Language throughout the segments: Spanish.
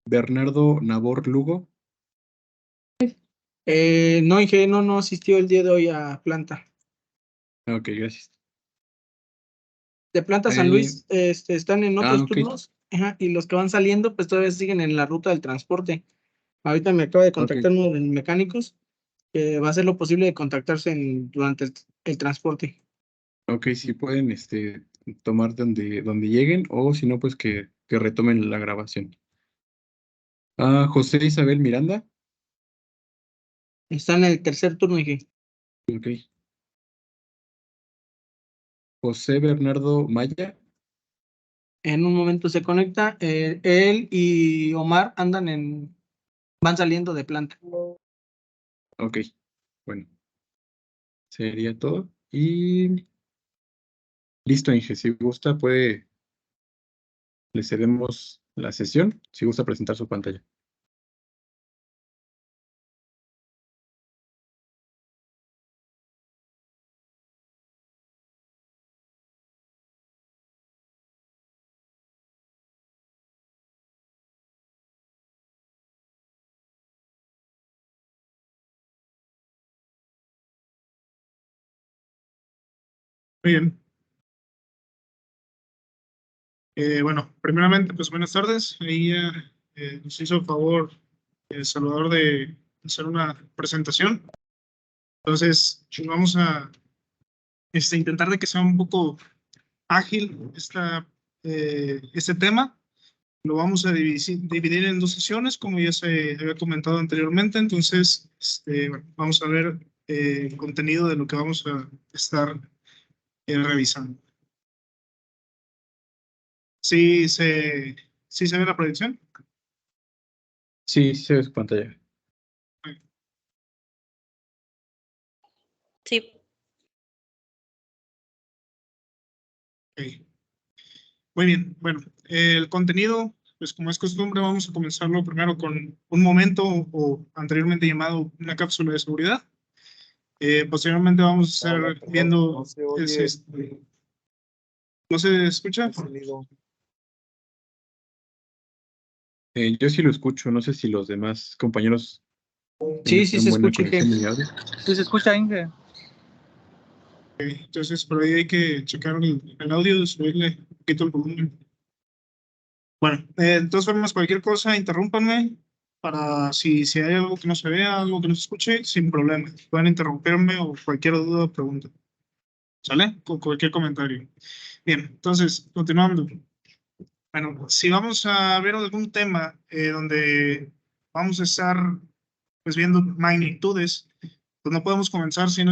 Bernardo Nabor Lugo. No, Inge, no asistió el día de hoy a planta. Ok, gracias. De planta San Luis, están en otros ok. turnos, y los que van saliendo, pues todavía siguen en la ruta del transporte. Ahorita me acaba de contactar uno de los mecánicos, que va a hacer lo posible de contactarse durante el transporte. Ok, si pueden tomar donde lleguen, o si no, pues que retomen la grabación. José Isabel Miranda. Está en el tercer turno, Inge. Ok. José Bernardo Maya. En un momento se conecta. Él y Omar van saliendo de planta. Ok, bueno. Sería todo. Y listo, Inge. Si gusta, le cedemos la sesión. Si gusta presentar su pantalla. Muy bien. Bueno, primeramente, pues buenas tardes. Ahí nos hizo el favor Salvador de hacer una presentación. Entonces, vamos a intentar de que sea un poco ágil este tema. Lo vamos a dividir en dos sesiones, como ya se había comentado anteriormente. Entonces, bueno, vamos a ver el contenido de lo que vamos a estar revisando. ¿Sí se ve la proyección? Sí, se ve su pantalla. Sí. Okay. Muy bien, bueno, el contenido, pues como es costumbre, vamos a comenzarlo primero con un momento o anteriormente llamado una cápsula de seguridad. Posteriormente vamos a estar viendo... ¿No se escucha? Yo sí lo escucho, no sé si los demás compañeros Sí, sí se escucha, Inge. Sí se escucha, Inge. Entonces, por ahí hay que checar el audio, subirle un poquito el volumen. Bueno, de todas formas, cualquier cosa, interrúmpanme para si hay algo que no se vea, algo que no se escuche, sin problema. Pueden interrumpirme o cualquier duda o pregunta. ¿Sale? Con cualquier comentario. Bien, entonces, continuando. Bueno, si vamos a ver algún tema donde vamos a estar pues viendo magnitudes, pues no podemos comenzar sin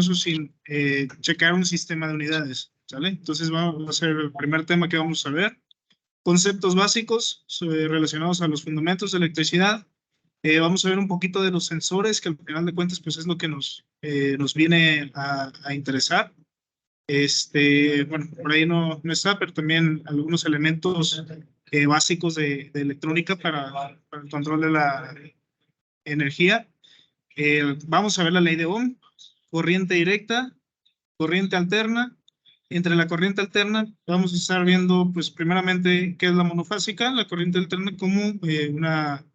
checar un sistema de unidades, ¿sale? Entonces va a ser el primer tema que vamos a ver. Conceptos básicos relacionados a los fundamentos de electricidad. Vamos a ver un poquito de los sensores, que al final de cuentas pues es lo que nos viene a interesar. Bueno, por ahí no está, pero también algunos elementos básicos de electrónica para el control de la energía. Vamos a ver la ley de Ohm, corriente directa, corriente alterna. Entre la corriente alterna vamos a estar viendo, pues primeramente, qué es la monofásica, la corriente alterna como una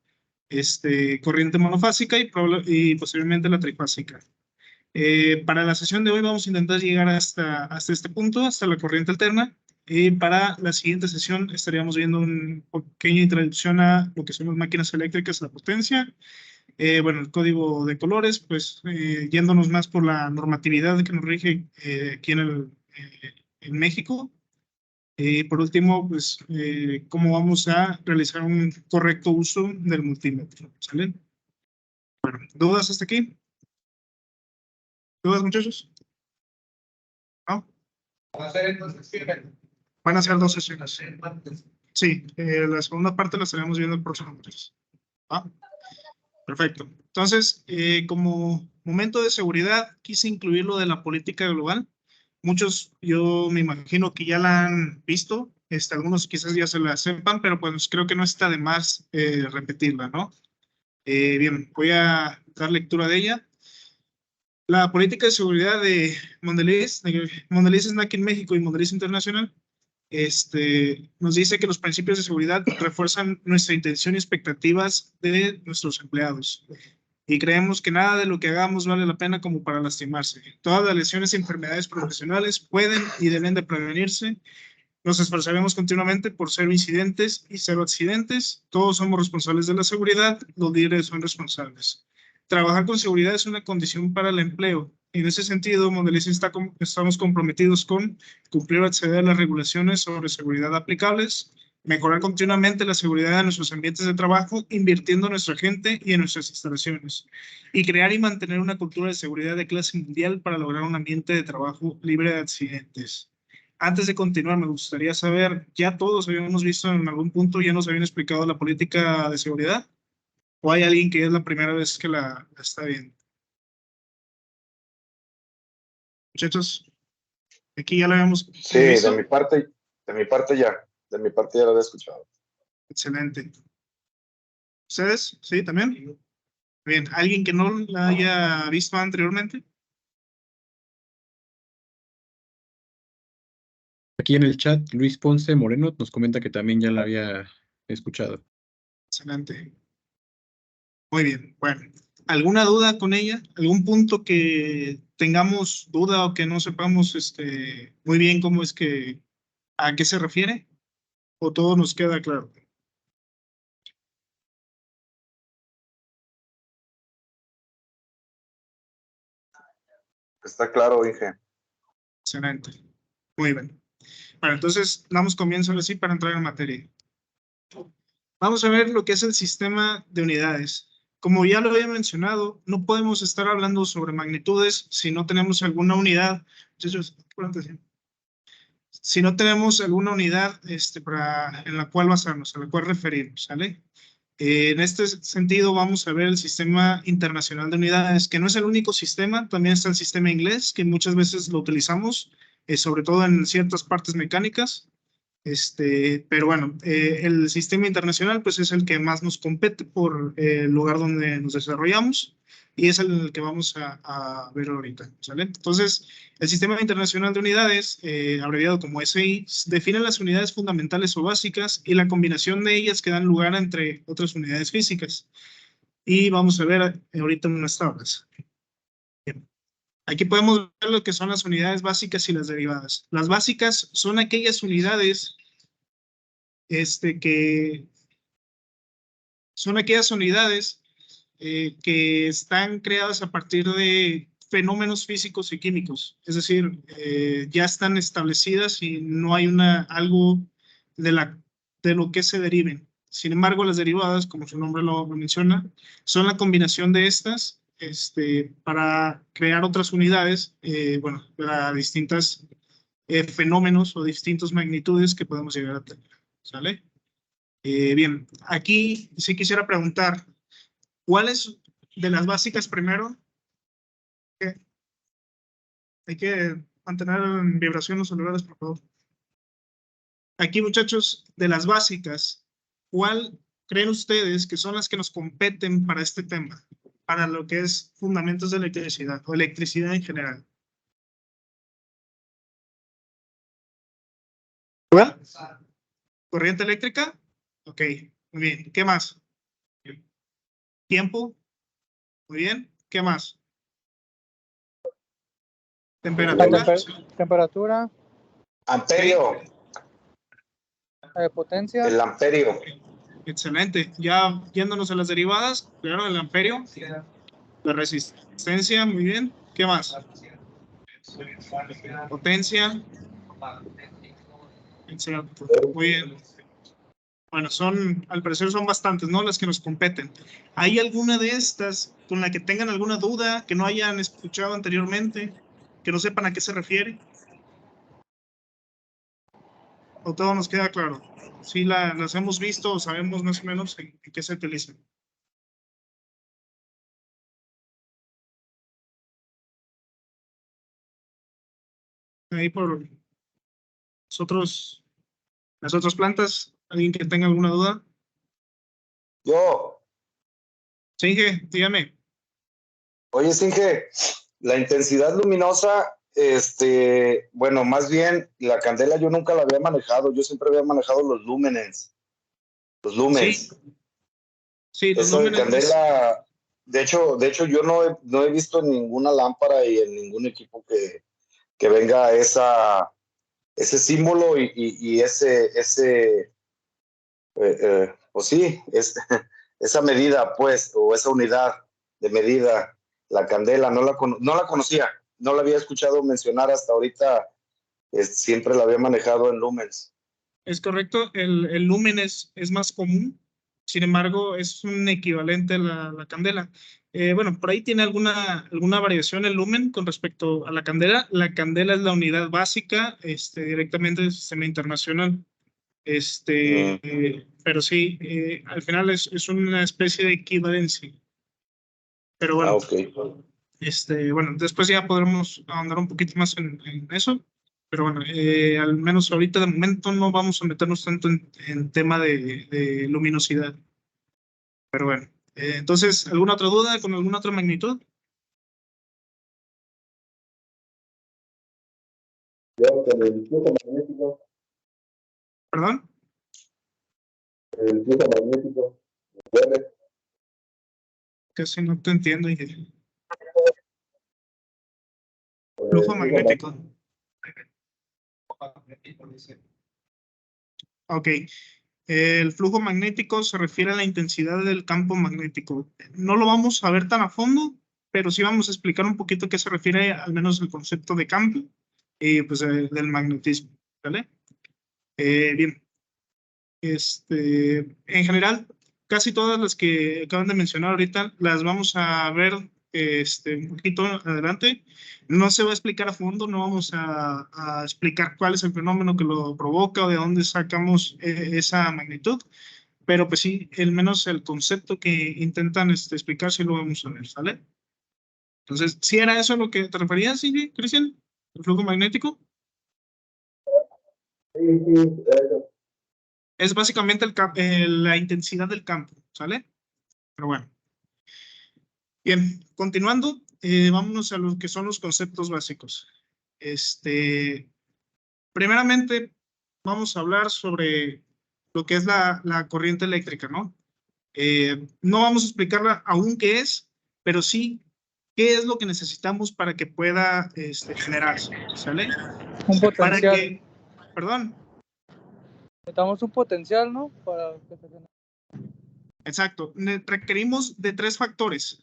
corriente monofásica y posteriormente la trifásica. Para la sesión de hoy vamos a intentar llegar hasta este punto, hasta la corriente alterna. Para la siguiente sesión estaríamos viendo una pequeña introducción a lo que son las máquinas eléctricas, la potencia. Bueno, el código de colores, pues yéndonos más por la normatividad que nos rige aquí en México. Por último, pues cómo vamos a realizar un correcto uso del multímetro. ¿Sale? Bueno, ¿dudas hasta aquí? ¿Dudas, muchachos? ¿No? Van a ser dos sesiones. Sí, la segunda parte la estaremos viendo el próximo mes. ¿Ah? Perfecto. Entonces, como momento de seguridad, quise incluir lo de la política global. Muchos, yo me imagino que ya la han visto, algunos quizás ya se la sepan, pero pues creo que no está de más repetirla, ¿no? Bien, voy a dar lectura de ella. La política de seguridad de Mondelez SNAC en México y Mondelez Internacional nos dice que los principios de seguridad refuerzan nuestra intención y expectativas de nuestros empleados. Y creemos que nada de lo que hagamos vale la pena como para lastimarse. Todas las lesiones y enfermedades profesionales pueden y deben de prevenirse. Nos esforzaremos continuamente por cero incidentes y cero accidentes. Todos somos responsables de la seguridad, los líderes son responsables. Trabajar con seguridad es una condición para el empleo. En ese sentido, Mondeliz estamos comprometidos con cumplir o acceder a las regulaciones sobre seguridad aplicables, mejorar continuamente la seguridad de nuestros ambientes de trabajo, invirtiendo en nuestra gente y en nuestras instalaciones, y crear y mantener una cultura de seguridad de clase mundial para lograr un ambiente de trabajo libre de accidentes. Antes de continuar, me gustaría saber, ya todos habíamos visto en algún punto, ya nos habían explicado la política de seguridad, o hay alguien que es la primera vez que la está viendo. Muchachos, aquí ya la habíamos Sí, visto. de mi parte ya lo había escuchado. Excelente. ¿Ustedes? ¿Sí, también? Bien, ¿alguien que no la haya visto anteriormente? Aquí en el chat, Luis Ponce Moreno nos comenta que también ya la había escuchado. Excelente. Muy bien, bueno. ¿Alguna duda con ella? ¿Algún punto que tengamos duda o que no sepamos muy bien cómo es que, a qué se refiere? ¿O todo nos queda claro? Está claro, Inge. Excelente. Muy bien. Bueno, entonces damos comienzo ahora sí para entrar en materia. Vamos a ver lo que es el sistema de unidades. Como ya lo había mencionado, no podemos estar hablando sobre magnitudes si no tenemos alguna unidad. Entonces, si no tenemos alguna unidad en la cual basarnos, a la cual referirnos, ¿sale? En este sentido, vamos a ver el sistema internacional de unidades, que no es el único sistema, también está el sistema inglés, que muchas veces lo utilizamos, sobre todo en ciertas partes mecánicas. Pero bueno, el sistema internacional pues es el que más nos compete por el lugar donde nos desarrollamos y es el que vamos a ver ahorita, ¿sale? Entonces, el sistema internacional de unidades, abreviado como SI, define las unidades fundamentales o básicas y la combinación de ellas que dan lugar entre otras unidades físicas. Y vamos a ver ahorita unas tablas. Bien. Aquí podemos ver lo que son las unidades básicas y las derivadas. Las básicas son aquellas unidades que son aquellas unidades que están creadas a partir de fenómenos físicos y químicos, es decir, ya están establecidas y no hay algo de lo que se deriven. Sin embargo, las derivadas, como su nombre lo menciona, son la combinación de estas para crear otras unidades, bueno, para distintos fenómenos o distintas magnitudes que podemos llegar a tener, ¿sale? Bien, aquí sí quisiera preguntar, ¿cuáles de las básicas primero? Hay que mantener en vibración los celulares, por favor. Aquí, muchachos, de las básicas, ¿cuál creen ustedes que son las que nos competen para este tema? Para lo que es fundamentos de electricidad o electricidad en general. ¿Cuál? ¿Corriente eléctrica? Ok, muy bien. ¿Qué más? ¿Tiempo? Muy bien. ¿Qué más? ¿Temperatura? Temperatura, Amperio, potencia, el amperio. Excelente. Ya yéndonos a las derivadas, claro, el amperio, la resistencia, muy bien. ¿Qué más? Potencia. Excelente. Muy bien. Bueno, al parecer son bastantes, ¿no? Las que nos competen. ¿Hay alguna de estas con la que tengan alguna duda, que no hayan escuchado anteriormente, que no sepan a qué se refiere? ¿O todo nos queda claro? Sí, las hemos visto o sabemos más o menos en qué se utilizan. Ahí por las otras plantas, ¿alguien que tenga alguna duda? Yo, Sí, Inge, dígame. oye, Inge, la intensidad luminosa Bueno, más bien la candela yo nunca la había manejado, yo siempre había manejado los lúmenes, los lumens. Sí, los Eso de lúmenes. candela, de hecho yo no he visto en ninguna lámpara y en ningún equipo que venga ese símbolo y pues sí, esa medida, pues, o esa unidad de medida, la candela, no la conocía, no la había escuchado mencionar hasta ahorita, siempre la había manejado en lumens. Es correcto, el lumen es más común, sin embargo, es un equivalente a la candela. Bueno, por ahí tiene alguna variación el lumen con respecto a la candela. La candela es la unidad básica directamente del sistema internacional. Pero sí, al final es una especie de equivalencia. Pero bueno, Ok. bueno, después ya podremos ahondar un poquito más en eso. Pero bueno, al menos ahorita de momento no vamos a meternos tanto en tema de luminosidad. Pero bueno, entonces, ¿alguna otra duda con alguna otra magnitud? Yo con el flujo magnético, ¿Perdón? el flujo magnético, ¿puede? Casi no te entiendo. El Flujo magnético. Ok. El flujo magnético se refiere a la intensidad del campo magnético. No lo vamos a ver tan a fondo, pero sí vamos a explicar un poquito qué se refiere al menos el concepto de campo y pues del magnetismo, ¿vale? Bien, en general, casi todas las que acaban de mencionar ahorita las vamos a ver un poquito adelante. No se va a explicar a fondo, no vamos a explicar cuál es el fenómeno que lo provoca o de dónde sacamos esa magnitud, pero pues sí, al menos el concepto que intentan explicar sí lo vamos a ver, ¿sale? Entonces, ¿sí era eso a lo que te referías, sí, Cristian? ¿El flujo magnético? Sí, sí, eso. Es básicamente la intensidad del campo, ¿sale? Pero bueno. Bien, continuando, vámonos a lo que son los conceptos básicos. Primeramente, vamos a hablar sobre lo que es la corriente eléctrica, ¿no? No vamos a explicarla aún qué es, pero sí qué es lo que necesitamos para que pueda generarse, ¿sale? Un Para potencial. que, perdón, Necesitamos un potencial, ¿no? Para que se genere. exacto, requerimos de 3 factores.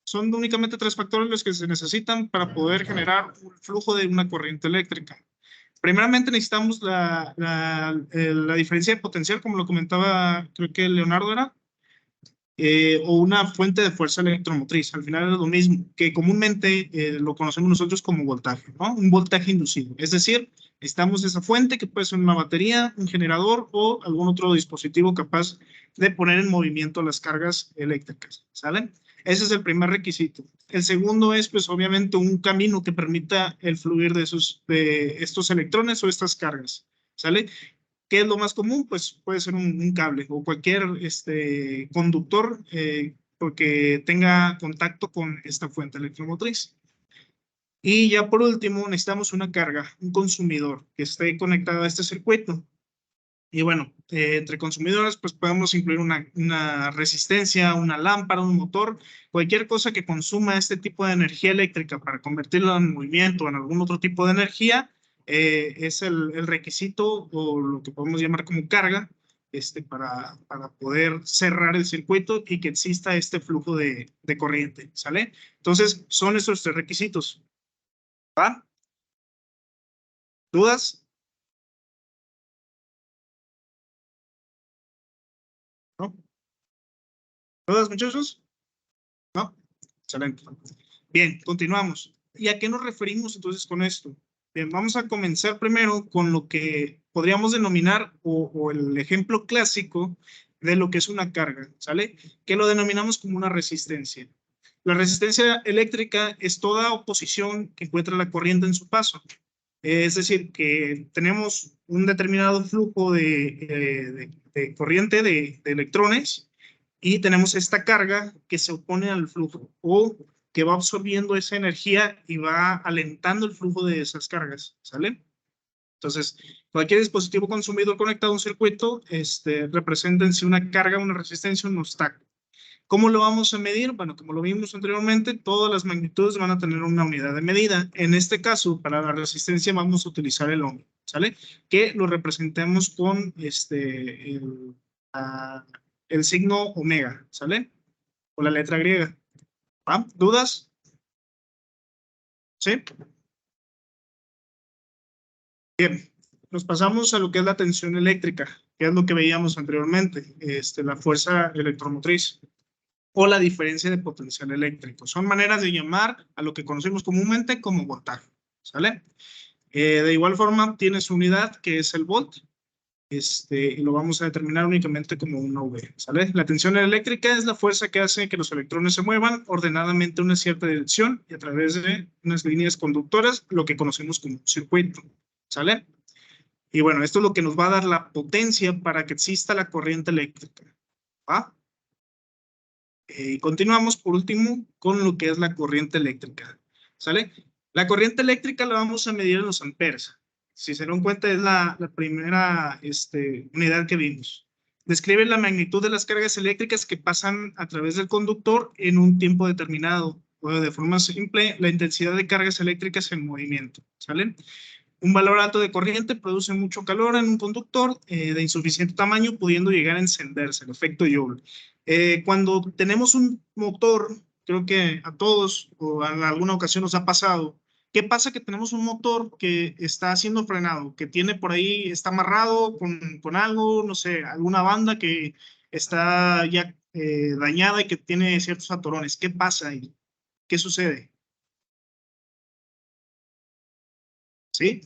Son únicamente 3 factores los que se necesitan para poder generar un flujo de una corriente eléctrica. Primeramente necesitamos la diferencia de potencial, como lo comentaba, creo que Leonardo era, o una fuente de fuerza electromotriz. Al final es lo mismo, que comúnmente lo conocemos nosotros como voltaje, ¿no? Un voltaje inducido. Es decir, necesitamos esa fuente que puede ser una batería, un generador o algún otro dispositivo capaz de poner en movimiento las cargas eléctricas, ¿sale? Ese es el primer requisito. El segundo es, pues, obviamente, un camino que permita el fluir de estos electrones o estas cargas, ¿sale? ¿Qué es lo más común? Pues puede ser un cable o cualquier conductor porque tenga contacto con esta fuente electromotriz. Y ya por último, necesitamos una carga, un consumidor que esté conectado a este circuito. Y bueno, entre consumidores, pues podemos incluir una resistencia, una lámpara, un motor, cualquier cosa que consuma este tipo de energía eléctrica para convertirlo en movimiento o en algún otro tipo de energía, es el requisito o lo que podemos llamar como carga para poder cerrar el circuito y que exista este flujo de corriente, ¿sale? Entonces, son esos 3 requisitos. ¿Va? ¿Dudas? ¿No? ¿Dudas, muchachos? ¿No? Excelente. Bien, continuamos. ¿Y a qué nos referimos entonces con esto? Bien, vamos a comenzar primero con lo que podríamos denominar o el ejemplo clásico de lo que es una carga, ¿sale? Que lo denominamos como una resistencia. La resistencia eléctrica es toda oposición que encuentra la corriente en su paso. Es decir, que tenemos un determinado flujo de corriente de electrones y tenemos esta carga que se opone al flujo o que va absorbiendo esa energía y va alentando el flujo de esas cargas, ¿sale? Entonces, cualquier dispositivo consumidor conectado a un circuito representa en sí una carga, una resistencia, un obstáculo. ¿Cómo lo vamos a medir? Bueno, como lo vimos anteriormente, todas las magnitudes van a tener una unidad de medida. En este caso, para la resistencia vamos a utilizar el ohmio, ¿sale? Que lo representemos con el signo omega, ¿sale? O la letra griega. ¿Va? ¿Dudas? ¿Sí? Bien, nos pasamos a lo que es la tensión eléctrica, que es lo que veíamos anteriormente, la fuerza electromotriz o la diferencia de potencial eléctrico. Son maneras de llamar a lo que conocemos comúnmente como voltaje, ¿sale? De igual forma, tiene su unidad, que es el volt, y lo vamos a determinar únicamente como una V, ¿sale? La tensión eléctrica es la fuerza que hace que los electrones se muevan ordenadamente en una cierta dirección y a través de unas líneas conductoras, lo que conocemos como un circuito, ¿sale? Y bueno, esto es lo que nos va a dar la potencia para que exista la corriente eléctrica, ¿va? Continuamos por último con lo que es la corriente eléctrica, ¿sale? La corriente eléctrica la vamos a medir en los amperes. Si se dan cuenta, es la primera unidad que vimos. Describe la magnitud de las cargas eléctricas que pasan a través del conductor en un tiempo determinado. O de forma simple, la intensidad de cargas eléctricas en movimiento, ¿sale? Un valor alto de corriente produce mucho calor en un conductor de insuficiente tamaño, pudiendo llegar a encenderse, el efecto Joule. Cuando tenemos un motor, creo que a todos o en alguna ocasión nos ha pasado, ¿qué pasa? Que tenemos un motor que está siendo frenado, que tiene por ahí, está amarrado con algo, no sé, alguna banda que está ya dañada y que tiene ciertos atorones. ¿Qué pasa ahí? ¿Qué sucede? ¿Sí?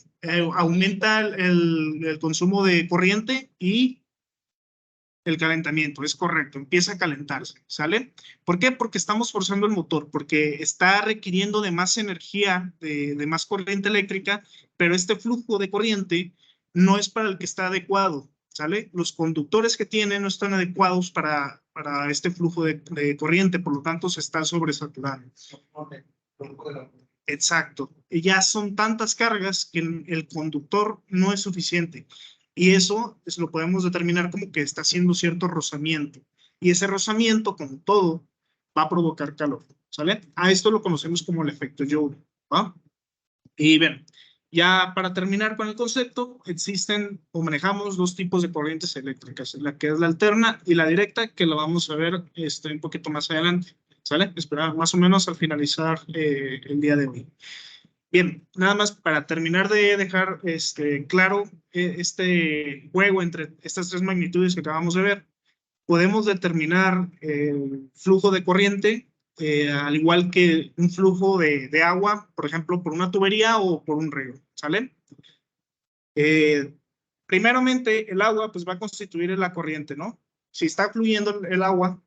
Aumenta el consumo de corriente y el calentamiento, es correcto, empieza a calentarse, ¿sale? ¿Por qué? Porque estamos forzando el motor, porque está requiriendo de más energía, de más corriente eléctrica, pero este flujo de corriente no es para el que está adecuado, ¿sale? Los conductores que tiene no están adecuados para este flujo de corriente, por lo tanto se está sobresaturando. Exacto. Y ya son tantas cargas que el conductor no es suficiente. Y eso pues, lo podemos determinar como que está haciendo cierto rozamiento. Y ese rozamiento, como todo, va a provocar calor. ¿Sale? A esto lo conocemos como el efecto Joule. ¿Va? Y bien, ya para terminar con el concepto, existen o manejamos dos tipos de corrientes eléctricas, la que es la alterna y la directa, que lo vamos a ver un poquito más adelante. ¿Sale? Esperar más o menos al finalizar el día de hoy. Bien, nada más para terminar de dejar claro este juego entre estas tres magnitudes que acabamos de ver, podemos determinar el flujo de corriente al igual que un flujo de agua, por ejemplo, por una tubería o por un río, ¿sale? Primeramente, el agua pues va a constituir la corriente, ¿no? Si está fluyendo el agua,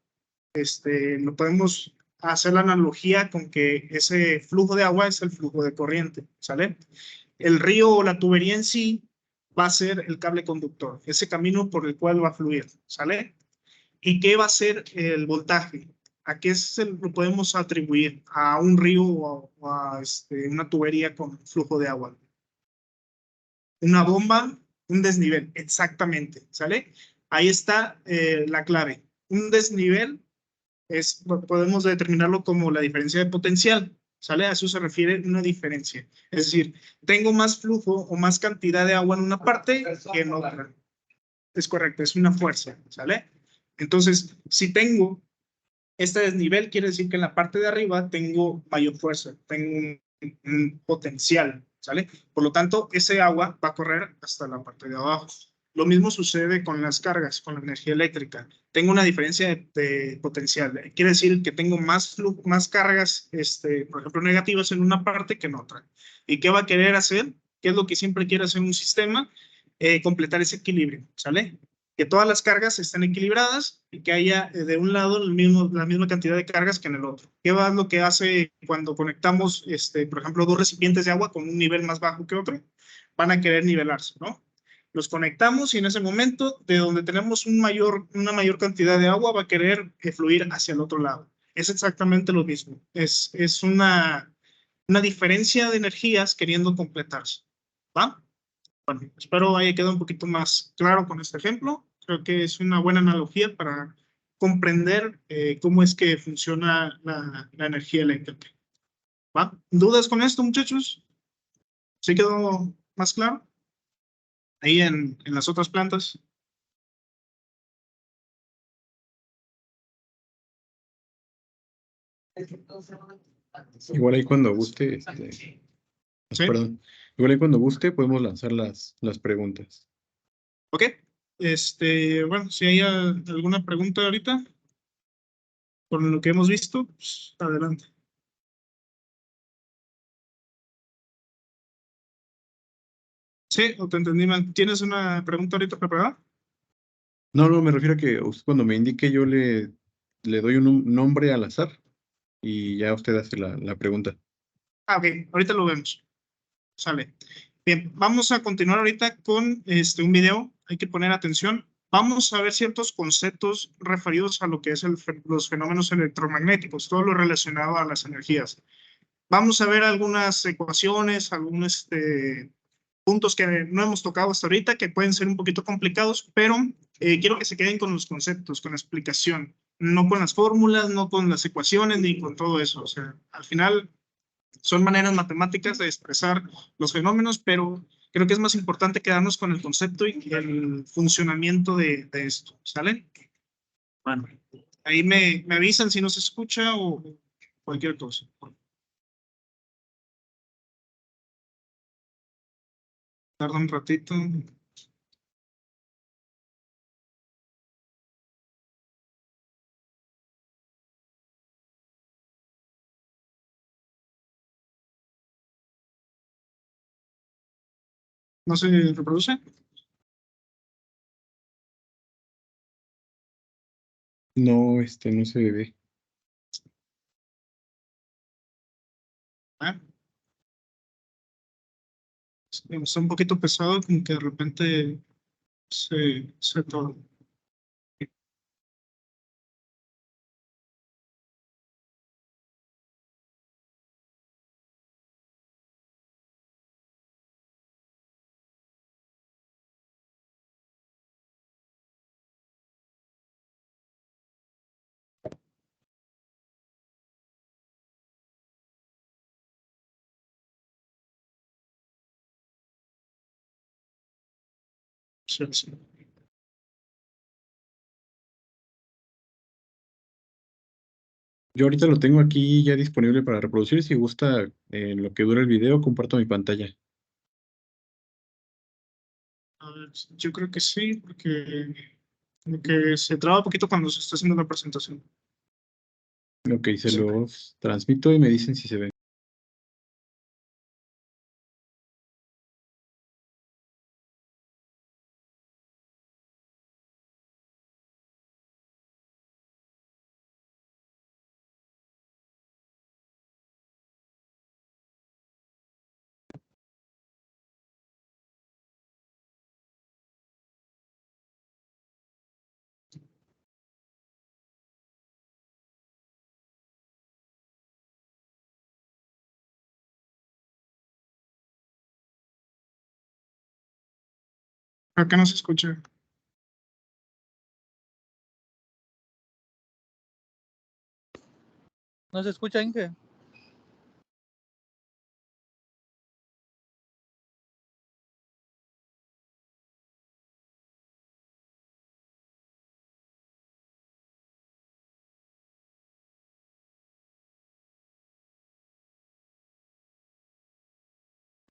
lo podemos hacer la analogía con que ese flujo de agua es el flujo de corriente, ¿sale? El río o la tubería en sí va a ser el cable conductor, ese camino por el cual va a fluir, ¿sale? ¿Y qué va a ser el voltaje? ¿A qué lo podemos atribuir? ¿A un río o a una tubería con flujo de agua? Una bomba, un desnivel, exactamente, ¿sale? Ahí está la clave. Un desnivel podemos determinarlo como la diferencia de potencial, ¿sale? A eso se refiere una diferencia. Es decir, tengo más flujo o más cantidad de agua en una parte que en otra. Es correcto, es una fuerza, ¿sale? Entonces, si tengo este desnivel, quiere decir que en la parte de arriba tengo mayor fuerza, tengo un potencial, ¿sale? Por lo tanto, ese agua va a correr hasta la parte de abajo. Lo mismo sucede con las cargas, con la energía eléctrica. Tengo una diferencia de potencial. Quiere decir que tengo más cargas, por ejemplo, negativas en una parte que en otra. ¿Y qué va a querer hacer? ¿Qué es lo que siempre quiere hacer un sistema? Completar ese equilibrio, ¿sale? Que todas las cargas estén equilibradas y que haya de un lado la misma cantidad de cargas que en el otro. ¿Qué es lo que hace cuando conectamos, por ejemplo, dos recipientes de agua con un nivel más bajo que otro? Van a querer nivelarse, ¿no? Los conectamos y en ese momento, de donde tenemos una mayor cantidad de agua, va a querer fluir hacia el otro lado. Es exactamente lo mismo. Es una diferencia de energías queriendo completarse. ¿Va? Bueno, espero haya quedado un poquito más claro con este ejemplo. Creo que es una buena analogía para comprender cómo es que funciona la energía eléctrica. ¿Va? ¿Dudas con esto, muchachos? ¿Sí quedó más claro? Ahí en las otras plantas. Igual ahí cuando guste, ¿Sí? perdón, igual ahí cuando guste podemos lanzar las preguntas. Ok. Bueno, si hay alguna pregunta ahorita por lo que hemos visto, pues, adelante. Sí, o te entendí mal. ¿Tienes una pregunta ahorita preparada? No, me refiero a que usted cuando me indique yo le doy un nombre al azar y ya usted hace la pregunta. Ah, ok, ahorita lo vemos. Sale. Bien, vamos a continuar ahorita con un video. Hay que poner atención. Vamos a ver ciertos conceptos referidos a lo que es los fenómenos electromagnéticos, todo lo relacionado a las energías. Vamos a ver algunas ecuaciones, algunos puntos que no hemos tocado hasta ahorita que pueden ser un poquito complicados, pero quiero que se queden con los conceptos, con la explicación, no con las fórmulas, no con las ecuaciones, ni con todo eso. O sea, al final son maneras matemáticas de expresar los fenómenos, pero creo que es más importante quedarnos con el concepto y el funcionamiento de esto, ¿sale? Bueno, ahí me avisan si no se escucha o cualquier cosa. Tarda un ratito. ¿No se reproduce? No, no se ve. ¿Ah? Está un poquito pesado, como que de repente se todo. Sí, sí. Yo ahorita lo tengo aquí ya disponible para reproducir. Si gusta, en lo que dura el video, comparto mi pantalla. A ver, yo creo que sí, porque como que se traba un poquito cuando se está haciendo la presentación. Ok, se los transmito y me dicen si se ve. Acá no se escucha. ¿No se escucha, Inge?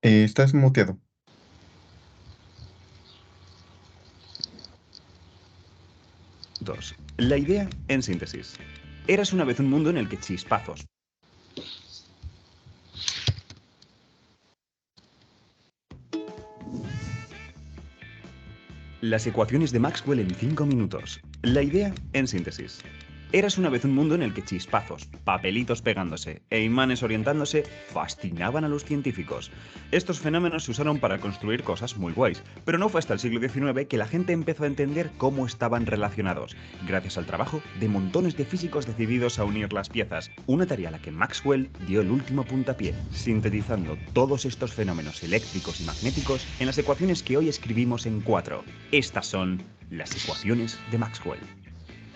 Estás muteado. Dos. La idea, en síntesis. Eras una vez un mundo en el que chispazos. Las ecuaciones de Maxwell en 5 minutos. La idea, en síntesis. Érase una vez un mundo en el que chispazos, papelitos pegándose e imanes orientándose fascinaban a los científicos. Estos fenómenos se usaron para construir cosas muy guays, pero no fue hasta el siglo XIX que la gente empezó a entender cómo estaban relacionados, gracias al trabajo de montones de físicos decididos a unir las piezas, una tarea a la que Maxwell dio el último puntapié, sintetizando todos estos fenómenos eléctricos y magnéticos en las ecuaciones que hoy escribimos en 4. Estas son las ecuaciones de Maxwell.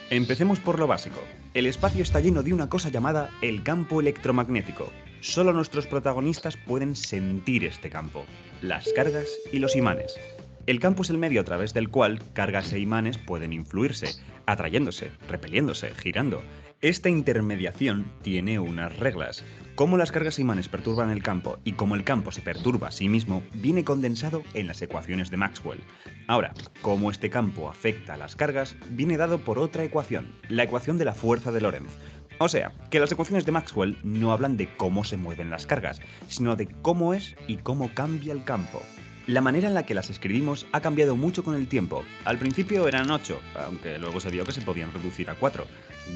Empecemos por lo básico. El espacio está lleno de una cosa llamada el campo electromagnético. Solo nuestros protagonistas pueden sentir este campo, las cargas y los imanes. El campo es el medio a través del cual cargas e imanes pueden influirse, atrayéndose, repeliéndose, girando. Esta intermediación tiene unas reglas. Cómo las cargas e imanes perturban el campo y cómo el campo se perturba a sí mismo viene condensado en las ecuaciones de Maxwell. Ahora, cómo este campo afecta a las cargas viene dado por otra ecuación, la ecuación de la fuerza de Lorentz. O sea, que las ecuaciones de Maxwell no hablan de cómo se mueven las cargas, sino de cómo es y cómo cambia el campo. La manera en la que las escribimos ha cambiado mucho con el tiempo. Al principio eran 8, aunque luego se vio que se podían reducir a 4.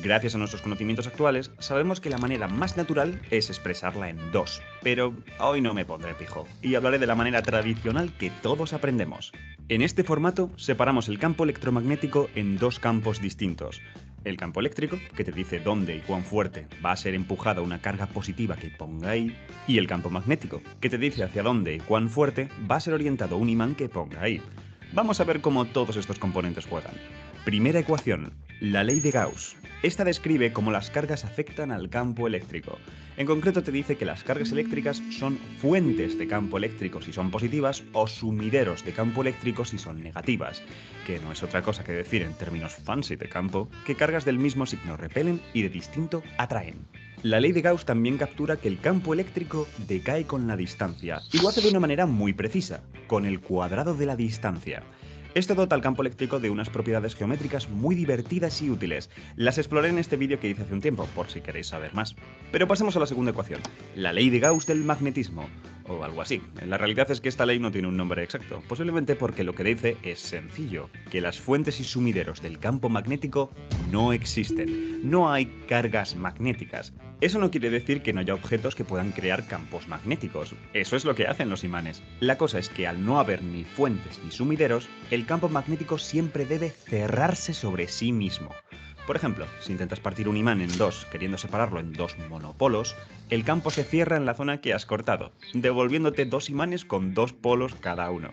Gracias a nuestros conocimientos actuales, sabemos que la manera más natural es expresarla en 2. Pero hoy no me pondré pijo, y hablaré de la manera tradicional que todos aprendemos. En este formato, separamos el campo electromagnético en dos campos distintos. El campo eléctrico, que te dice dónde y cuán fuerte va a ser empujada una carga positiva que ponga ahí, y el campo magnético, que te dice hacia dónde y cuán fuerte va a ser orientado un imán que ponga ahí. Vamos a ver cómo todos estos componentes juegan. Primera ecuación, la ley de Gauss. Esta describe cómo las cargas afectan al campo eléctrico. En concreto te dice que las cargas eléctricas son fuentes de campo eléctrico si son positivas o sumideros de campo eléctrico si son negativas, que no es otra cosa que decir en términos fancy de campo que cargas del mismo signo repelen y de distinto atraen. La ley de Gauss también captura que el campo eléctrico decae con la distancia y lo hace de una manera muy precisa, con el cuadrado de la distancia. Esto dota al campo eléctrico de unas propiedades geométricas muy divertidas y útiles. Las exploré en este vídeo que hice hace un tiempo, por si queréis saber más. Pero pasemos a la segunda ecuación, la ley de Gauss del magnetismo, o algo así. La realidad es que esta ley no tiene un nombre exacto, posiblemente porque lo que dice es sencillo, que las fuentes y sumideros del campo magnético no existen. No hay cargas magnéticas. Eso no quiere decir que no haya objetos que puedan crear campos magnéticos. Eso es lo que hacen los imanes. La cosa es que al no haber ni fuentes ni sumideros, el campo magnético siempre debe cerrarse sobre sí mismo. Por ejemplo, si intentas partir un imán en dos queriendo separarlo en dos monopolos, el campo se cierra en la zona que has cortado, devolviéndote dos imanes con dos polos cada uno.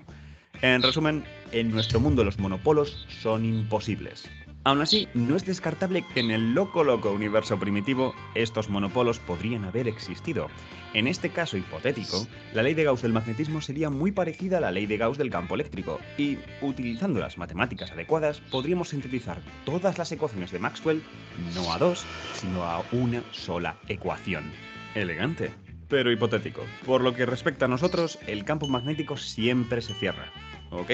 En resumen, en nuestro mundo los monopolos son imposibles. Aún así, no es descartable que en el loco universo primitivo estos monopolos podrían haber existido. En este caso hipotético, la ley de Gauss del magnetismo sería muy parecida a la ley de Gauss del campo eléctrico y, utilizando las matemáticas adecuadas, podríamos sintetizar todas las ecuaciones de Maxwell no a dos, sino a una sola ecuación. Elegante, pero hipotético. Por lo que respecta a nosotros, el campo magnético siempre se cierra, ¿ok?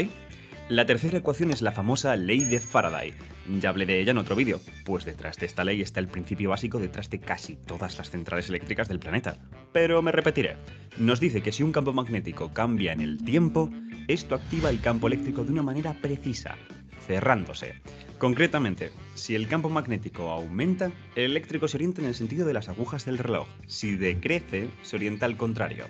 La tercera ecuación es la famosa ley de Faraday. Ya hablé de ella en otro vídeo, pues detrás de esta ley está el principio básico detrás de casi todas las centrales eléctricas del planeta. Pero me repetiré. Nos dice que si un campo magnético cambia en el tiempo, esto activa el campo eléctrico de una manera precisa, cerrándose. Concretamente, si el campo magnético aumenta, el eléctrico se orienta en el sentido de las agujas del reloj. Si decrece, se orienta al contrario.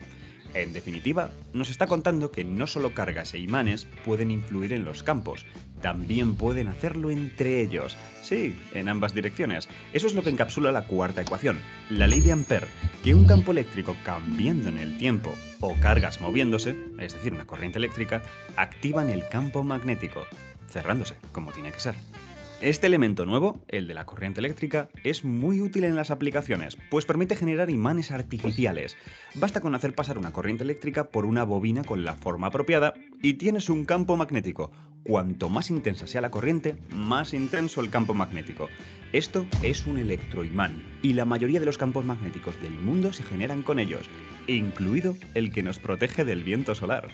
En definitiva, nos está contando que no solo cargas e imanes pueden influir en los campos, también pueden hacerlo entre ellos. Sí, en ambas direcciones. Eso es lo que encapsula la cuarta ecuación, la ley de Ampère, que un campo eléctrico cambiando en el tiempo o cargas moviéndose, es decir, una corriente eléctrica, activan el campo magnético, cerrándose, como tiene que ser. Este elemento nuevo, el de la corriente eléctrica, es muy útil en las aplicaciones, pues permite generar imanes artificiales. Basta con hacer pasar una corriente eléctrica por una bobina con la forma apropiada y tienes un campo magnético. Cuanto más intensa sea la corriente, más intenso el campo magnético. Esto es un electroimán, y la mayoría de los campos magnéticos del mundo se generan con ellos, incluido el que nos protege del viento solar.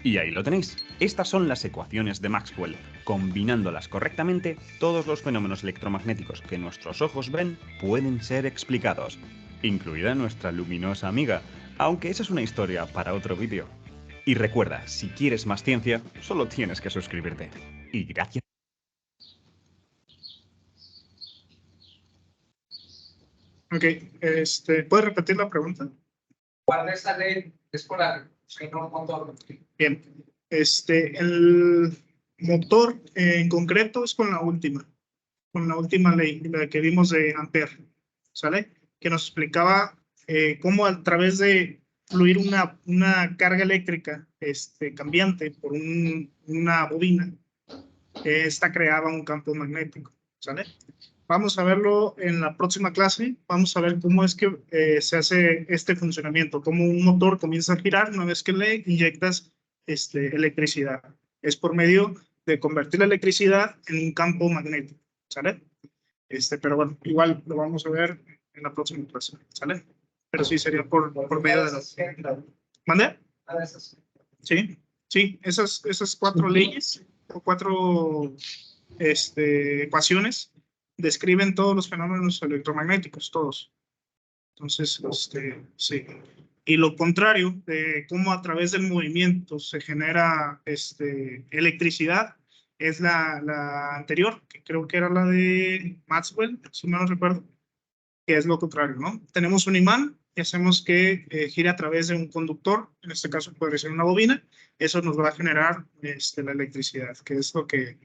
Y ahí lo tenéis. Estas son las ecuaciones de Maxwell. Combinándolas correctamente, todos los fenómenos electromagnéticos que nuestros ojos ven pueden ser explicados, incluida nuestra luminosa amiga, aunque esa es una historia para otro vídeo. Y recuerda, si quieres más ciencia, solo tienes que suscribirte. Y gracias. Ok, ¿puedes repetir la pregunta? ¿Cuál de esta ley es por la motor? Bien, el motor en concreto es con la última ley, la que vimos de Ampere, ¿sale? Que nos explicaba cómo a través de fluir una carga eléctrica cambiante por una bobina, esta creaba un campo magnético, ¿sale? Vamos a verlo en la próxima clase. Vamos a ver cómo es que se hace este funcionamiento, cómo un motor comienza a girar una vez que le inyectas electricidad. Es por medio de convertir la electricidad en un campo magnético, ¿sale? Pero bueno, igual lo vamos a ver en la próxima clase, ¿sale? Pero sí sería por medio de la... ¿Mande? Sí, sí, esas 4 leyes o 4 ecuaciones describen todos los fenómenos electromagnéticos, todos. Entonces, sí. Y lo contrario de cómo a través del movimiento se genera electricidad es la anterior, que creo que era la de Maxwell, si no recuerdo, que es lo contrario, ¿no? Tenemos un imán y hacemos que gire a través de un conductor, en este caso podría ser una bobina, eso nos va a generar la electricidad, que es lo que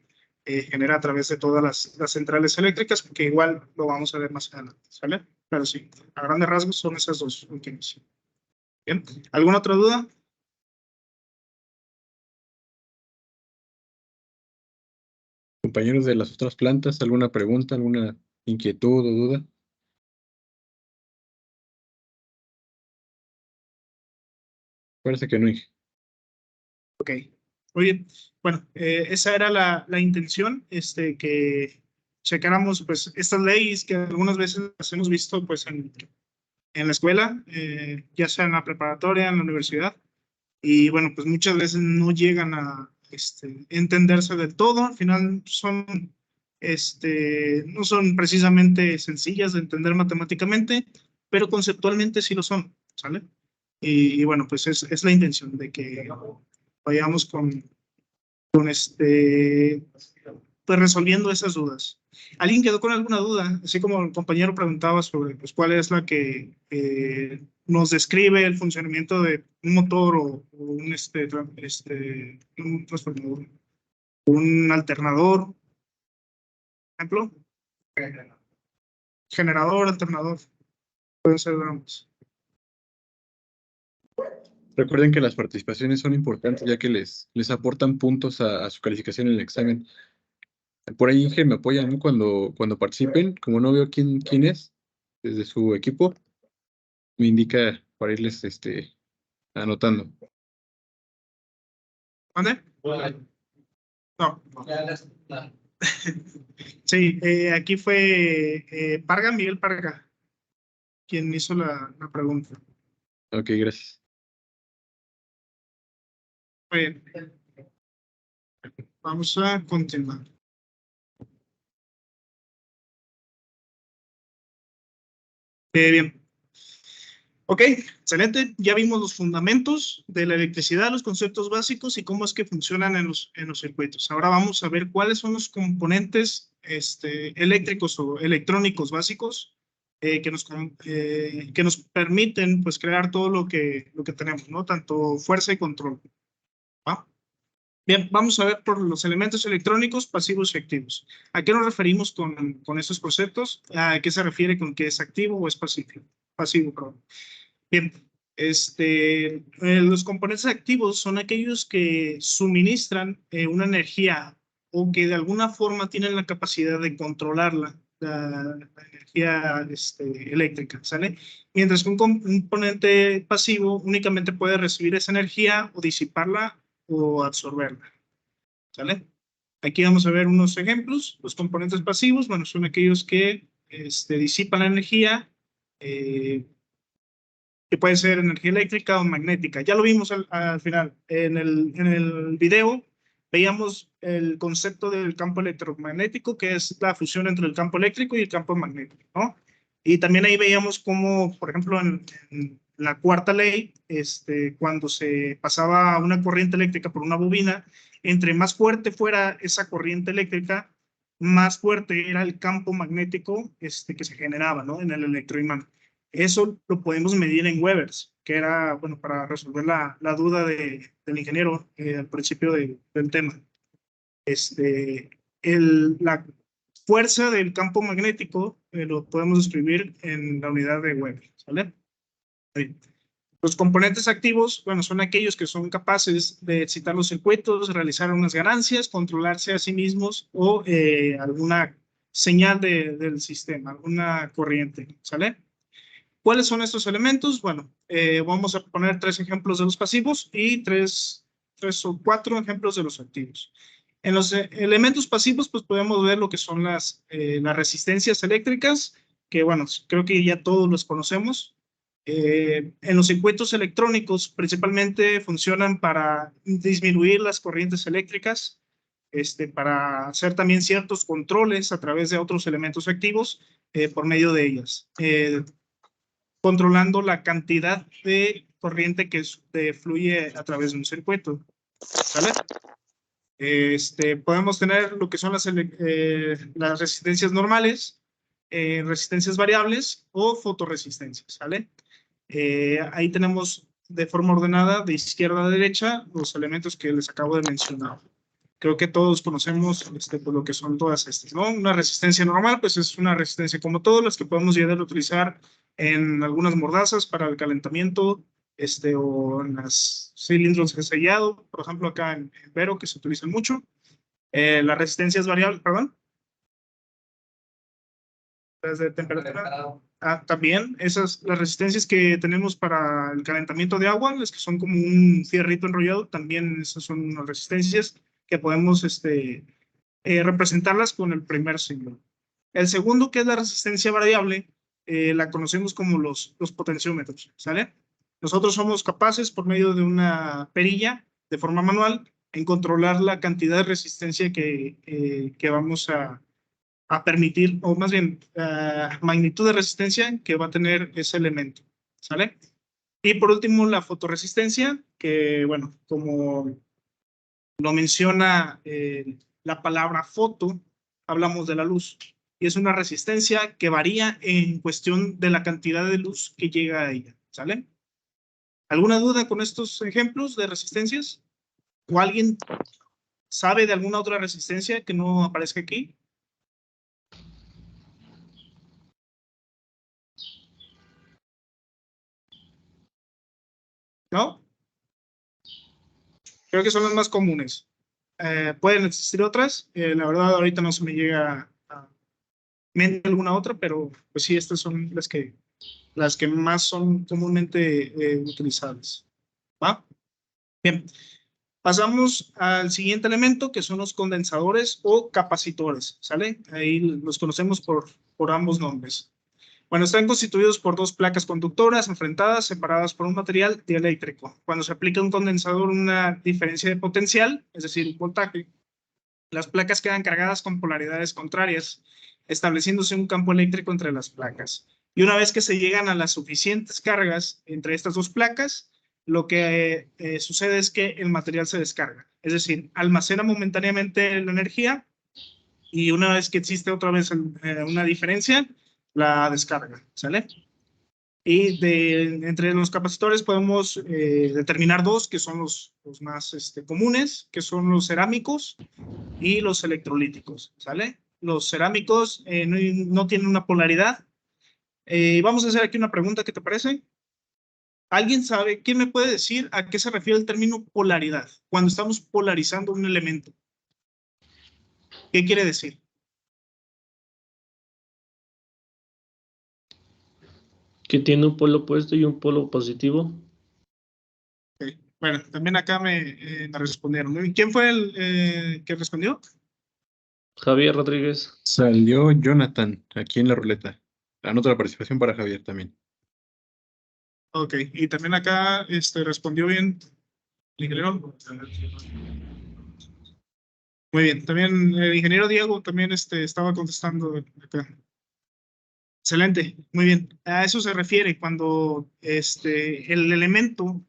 genera a través de todas las centrales eléctricas, que igual lo vamos a ver más adelante, ¿sale? Pero sí, a grandes rasgos son esas dos últimas. Bien, ¿alguna otra duda? Compañeros de las otras plantas, ¿alguna pregunta, alguna inquietud o duda? Parece que no. Ok, muy bien. Bueno, esa era la intención, que checáramos pues estas leyes que algunas veces las hemos visto pues en la escuela, ya sea en la preparatoria, en la universidad, y bueno, pues muchas veces no llegan a entenderse del todo, al final no son precisamente sencillas de entender matemáticamente, pero conceptualmente sí lo son, ¿sale? Y bueno, pues es la intención de que vayamos con pues resolviendo esas dudas. ¿Alguien quedó con alguna duda? Así como el compañero preguntaba sobre pues, cuál es la que nos describe el funcionamiento de un motor o un transformador, un alternador, por ejemplo. Generador, alternador. Pueden ser ambos. Recuerden que las participaciones son importantes ya que les aportan puntos a su calificación en el examen. Por ahí Inge me apoya, ¿no? Cuando participen, como no veo quién es desde su equipo, me indica para irles anotando. ¿Mande? No. Sí, aquí fue Parga, Miguel Parga, quien hizo la pregunta. Ok, gracias. Bien. Vamos a continuar. Bien. Ok, excelente. Ya vimos los fundamentos de la electricidad, los conceptos básicos y cómo es que funcionan en los circuitos. Ahora vamos a ver cuáles son los componentes eléctricos o electrónicos básicos que nos permiten pues, crear todo lo que tenemos, ¿no? Tanto fuerza y control. ¿Va? Bien, vamos a ver por los elementos electrónicos pasivos y activos. ¿A qué nos referimos con estos conceptos? ¿A qué se refiere con que es activo o es pasivo? Pasivo, perdón. Bien, los componentes activos son aquellos que suministran una energía o que de alguna forma tienen la capacidad de controlarla, la energía eléctrica, ¿sale? Mientras que un componente pasivo únicamente puede recibir esa energía o disiparla o absorberla, ¿sale? Aquí vamos a ver unos ejemplos. Los componentes pasivos, bueno, son aquellos que disipan la energía, que puede ser energía eléctrica o magnética. Ya lo vimos al final. En el video veíamos el concepto del campo electromagnético, que es la fusión entre el campo eléctrico y el campo magnético, ¿no? Y también ahí veíamos cómo, por ejemplo, en la cuarta ley, cuando se pasaba una corriente eléctrica por una bobina, entre más fuerte fuera esa corriente eléctrica, más fuerte era el campo magnético que se generaba, ¿no? En el electroimán. Eso lo podemos medir en Webers, que era, bueno, para resolver la duda del ingeniero al principio del tema. La fuerza del campo magnético lo podemos describir en la unidad de Weber, ¿sale? Bien. Los componentes activos, bueno, son aquellos que son capaces de excitar los circuitos, realizar unas ganancias, controlarse a sí mismos o alguna señal del sistema, alguna corriente, ¿sale? ¿Cuáles son estos elementos? Bueno, vamos a poner 3 ejemplos de los pasivos y 3 o 4 ejemplos de los activos. En los elementos pasivos, pues podemos ver lo que son las resistencias eléctricas, que bueno, creo que ya todos los conocemos. En los circuitos electrónicos, principalmente funcionan para disminuir las corrientes eléctricas, para hacer también ciertos controles a través de otros elementos activos por medio de ellas, controlando la cantidad de corriente que fluye a través de un circuito. ¿Sale? Podemos tener lo que son las resistencias normales, resistencias variables o fotorresistencias, ¿sale? Ahí tenemos de forma ordenada, de izquierda a derecha, los elementos que les acabo de mencionar. Creo que todos conocemos pues, lo que son todas estas, ¿no? Una resistencia normal, pues es una resistencia como todas las que podemos llegar a utilizar en algunas mordazas para el calentamiento, o en los cilindros de sellado, por ejemplo, acá en Vero, que se utilizan mucho. Las resistencias variables, perdón. Las de temperatura. También las resistencias que tenemos para el calentamiento de agua, las que son como un fierrito enrollado, también esas son unas resistencias que podemos representarlas con el primer signo. El segundo, que es la resistencia variable, la conocemos como los potenciómetros, ¿sale? Nosotros somos capaces, por medio de una perilla, de forma manual, en controlar la cantidad de resistencia que vamos a permitir, o más bien, magnitud de resistencia que va a tener ese elemento, ¿sale? Y por último, la fotorresistencia, que, bueno, como lo menciona la palabra foto, hablamos de la luz. Y es una resistencia que varía en cuestión de la cantidad de luz que llega a ella, ¿sale? ¿Alguna duda con estos ejemplos de resistencias? ¿O alguien sabe de alguna otra resistencia que no aparezca aquí? ¿No? Creo que son las más comunes. Pueden existir otras. La verdad, ahorita no se me llega a mente alguna otra, pero pues sí, estas son las que más son comúnmente utilizadas. ¿Va? Bien. Pasamos al siguiente elemento, que son los condensadores o capacitores, ¿sale? Ahí los conocemos por ambos nombres. Bueno, están constituidos por 2 placas conductoras enfrentadas, separadas por un material dieléctrico. Cuando se aplica un condensador, una diferencia de potencial, es decir, un voltaje, las placas quedan cargadas con polaridades contrarias, estableciéndose un campo eléctrico entre las placas. Y una vez que se llegan a las suficientes cargas entre estas 2 placas, lo que sucede es que el material se descarga. Es decir, almacena momentáneamente la energía y una vez que existe otra vez una diferencia, la descarga, ¿sale? Y entre los capacitores podemos determinar 2 que son los más comunes, que son los cerámicos y los electrolíticos, ¿sale? Los cerámicos no tienen una polaridad. Vamos a hacer aquí una pregunta, ¿qué te parece? ¿Alguien sabe qué me puede decir a qué se refiere el término polaridad cuando estamos polarizando un elemento? ¿Qué quiere decir? Que tiene un polo opuesto y un polo positivo. Okay. Bueno, también acá me respondieron. ¿Y quién fue el que respondió? Javier Rodríguez. Salió Jonathan aquí en la ruleta. Anoto la participación para Javier también. Ok, y también acá respondió bien el ingeniero. Muy bien, también el ingeniero Diego también estaba contestando acá. Excelente, muy bien. A eso se refiere cuando el elemento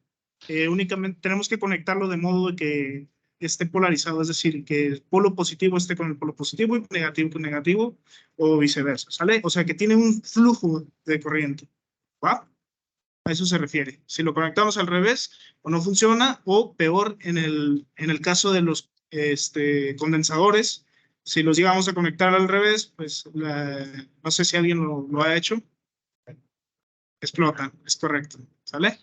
únicamente tenemos que conectarlo de modo de que esté polarizado, es decir, que el polo positivo esté con el polo positivo y negativo con negativo, o viceversa, ¿sale? O sea, que tiene un flujo de corriente, ¿va? A eso se refiere. Si lo conectamos al revés, o no funciona, o peor, en el caso de los condensadores, si los llegamos a conectar al revés, pues no sé si alguien lo ha hecho, explotan, es correcto, ¿sale?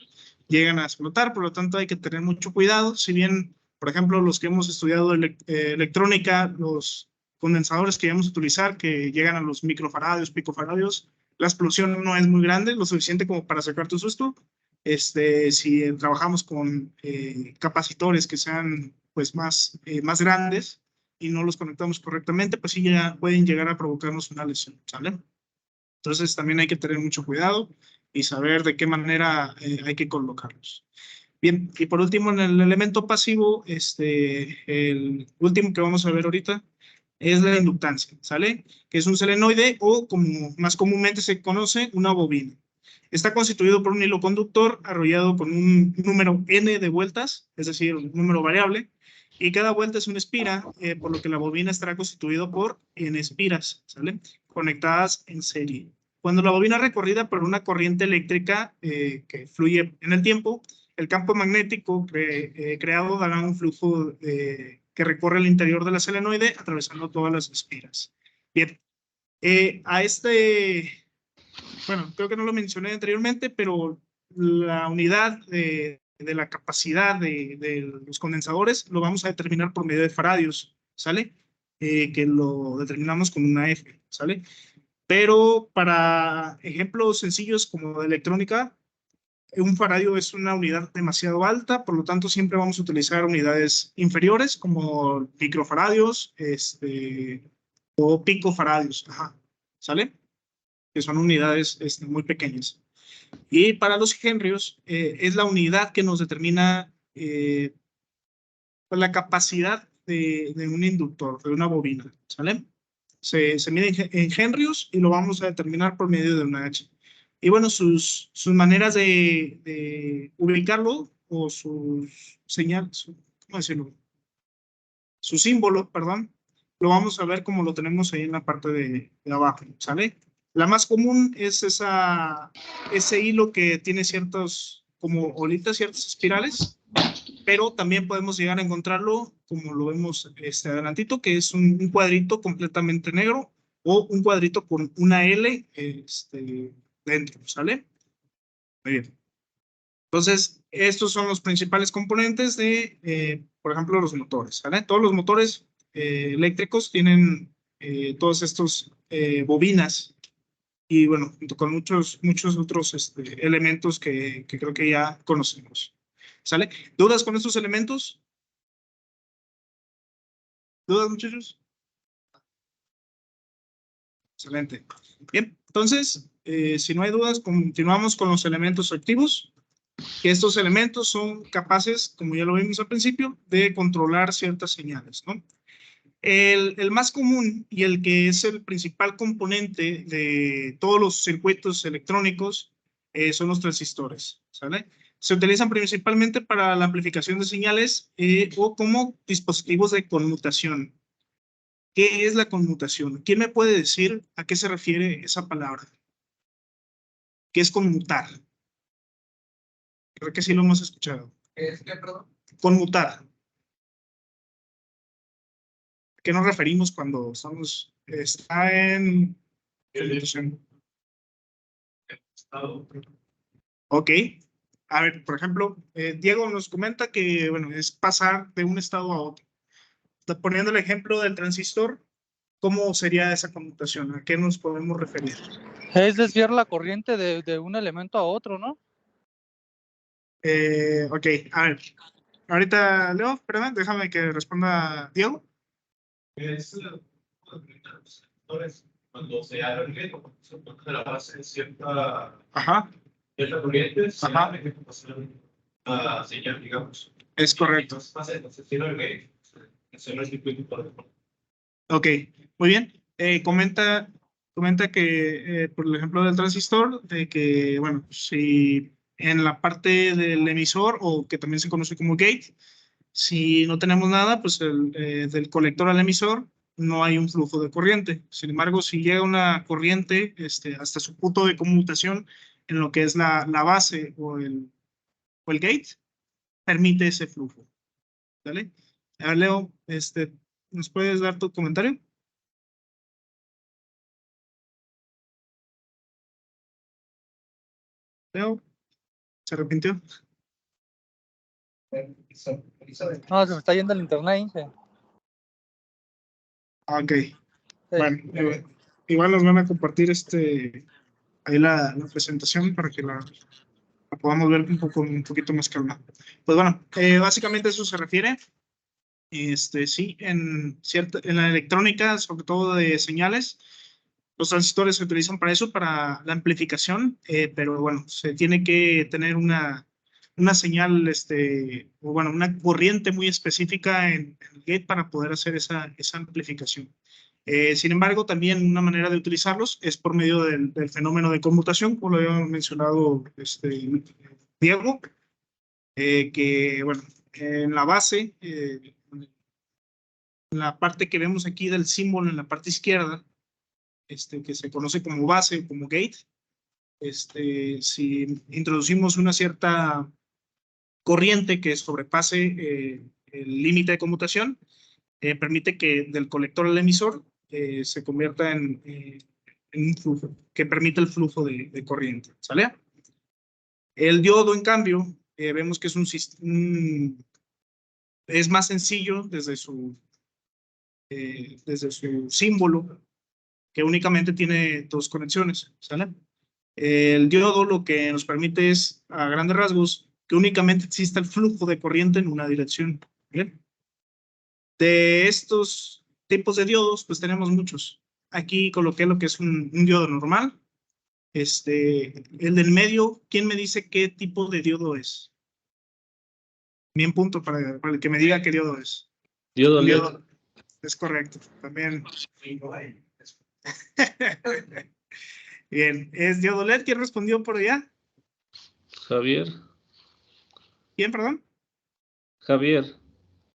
Llegan a explotar, por lo tanto hay que tener mucho cuidado. Si bien, por ejemplo, los que hemos estudiado electrónica, los condensadores que vamos a utilizar, que llegan a los microfaradios, picofaradios, la explosión no es muy grande, lo suficiente como para sacar tu susto. Si trabajamos con capacitores que sean pues más grandes y no los conectamos correctamente, pues sí ya pueden llegar a provocarnos una lesión, ¿sale? Entonces también hay que tener mucho cuidado y saber de qué manera hay que colocarlos. Bien, y por último, en el elemento pasivo, el último que vamos a ver ahorita es la inductancia, ¿sale? Que es un selenoide o, como más comúnmente se conoce, una bobina. Está constituido por un hilo conductor arrollado con un número n de vueltas, es decir, un número variable, y cada vuelta es una espira, por lo que la bobina estará constituida por n espiras, ¿sale? Conectadas en serie. Cuando la bobina es recorrida por una corriente eléctrica que fluye en el tiempo, el campo magnético creado dará un flujo que recorre el interior de la selenoide atravesando todas las espiras. Bien, bueno, creo que no lo mencioné anteriormente, pero la unidad de la capacidad de los condensadores lo vamos a determinar por medio de faradios, ¿sale? Que lo determinamos con una F, ¿sale? Pero para ejemplos sencillos como de electrónica, un faradio es una unidad demasiado alta, por lo tanto siempre vamos a utilizar unidades inferiores como microfaradios o picofaradios, ¿sale? Que son unidades muy pequeñas. Y para los henrios es la unidad que nos determina la capacidad de un inductor, de una bobina, ¿sale? Se mide en henrios y lo vamos a determinar por medio de una H. Y bueno, sus maneras de ubicarlo o sus señales, ¿cómo decirlo? Su símbolo, perdón, lo vamos a ver como lo tenemos ahí en la parte de abajo, ¿sale? La más común es ese hilo que tiene ciertos, como olitas, ciertas espirales, pero también podemos llegar a encontrarlo, como lo vemos adelantito, que es un cuadrito completamente negro o un cuadrito con una L dentro, ¿sale? Muy bien. Entonces, estos son los principales componentes de, por ejemplo, los motores, ¿sale? Todos los motores eléctricos tienen todos estos bobinas y, bueno, junto con muchos otros elementos que creo que ya conocemos, ¿sale? ¿Dudas con estos elementos? ¿Dudas, muchachos? Excelente. Bien, entonces, si no hay dudas, continuamos con los elementos activos. Que estos elementos son capaces, como ya lo vimos al principio, de controlar ciertas señales, ¿no? El más común y el que es el principal componente de todos los circuitos electrónicos son los transistores, ¿sale? Se utilizan principalmente para la amplificación de señales o como dispositivos de conmutación. ¿Qué es la conmutación? ¿Quién me puede decir a qué se refiere esa palabra? ¿Qué es conmutar? Creo que sí lo hemos escuchado. ¿Es qué, perdón? Conmutar. ¿A qué nos referimos cuando está en conmutación? Ok. A ver, por ejemplo, Diego nos comenta que, bueno, es pasar de un estado a otro. Poniendo el ejemplo del transistor, ¿cómo sería esa conmutación? ¿A qué nos podemos referir? Es desviar la corriente de un elemento a otro, ¿no? Ok, a ver. Ahorita, Leo, perdón, déjame que responda Diego. Es cuando se alargue se pone la base de cierta corriente, se abre que pasa una señal, digamos. Es correcto. Ok, muy bien. Comenta que, por ejemplo, del transistor, de que, bueno, si en la parte del emisor, o que también se conoce como gate, Si no tenemos nada, pues del colector al emisor no hay un flujo de corriente. Sin embargo, si llega una corriente hasta su punto de conmutación en lo que es la base o el gate, permite ese flujo. ¿Vale? A ver, Leo, ¿nos puedes dar tu comentario? Leo, ¿se arrepintió? No, se me está yendo el internet, Inge. Ok. Sí. Bueno, igual nos van a compartir ahí la presentación para que la podamos ver un poquito más calma. Pues bueno, básicamente eso se refiere. Sí, en la electrónica, sobre todo de señales, los transistores se utilizan para eso, para la amplificación, pero bueno, se tiene que tener una señal, o bueno, una corriente muy específica en el gate para poder hacer esa amplificación. Sin embargo, también una manera de utilizarlos es por medio del fenómeno de conmutación, como lo había mencionado Diego, que bueno, en la base, en la parte que vemos aquí del símbolo en la parte izquierda, que se conoce como base, como gate, si introducimos una cierta corriente que sobrepase el límite de conmutación, permite que del colector al emisor se convierta en un flujo, que permite el flujo de corriente, ¿sale? El diodo, en cambio, vemos que es más sencillo desde su símbolo, que únicamente tiene dos conexiones, ¿sale? El diodo lo que nos permite es, a grandes rasgos, que únicamente exista el flujo de corriente en una dirección. ¿Bien? De estos tipos de diodos, pues tenemos muchos. Aquí coloqué lo que es un diodo normal. El del medio, ¿quién me dice qué tipo de diodo es? Bien, punto para el que me diga qué diodo es. Diodo LED. Es correcto, también. Bien, ¿es diodo LED? ¿Quién respondió por allá? Javier. ¿Quién, perdón? Javier.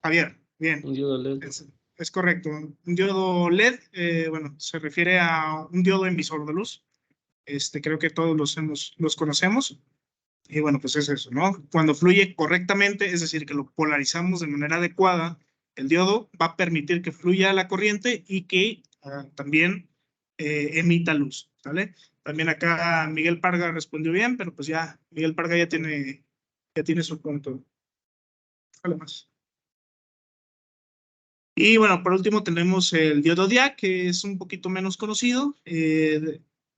Javier, bien. Un diodo LED. Es correcto. Un diodo LED, bueno, se refiere a un diodo emisor de luz. Creo que todos los conocemos. Y bueno, pues es eso, ¿no? Cuando fluye correctamente, es decir, que lo polarizamos de manera adecuada, el diodo va a permitir que fluya la corriente y que también emita luz, ¿vale? También acá Miguel Parga respondió bien, pero pues ya, Miguel Parga ya tiene su punto. Dale más. Y bueno, por último tenemos el diodo DIAC, que es un poquito menos conocido.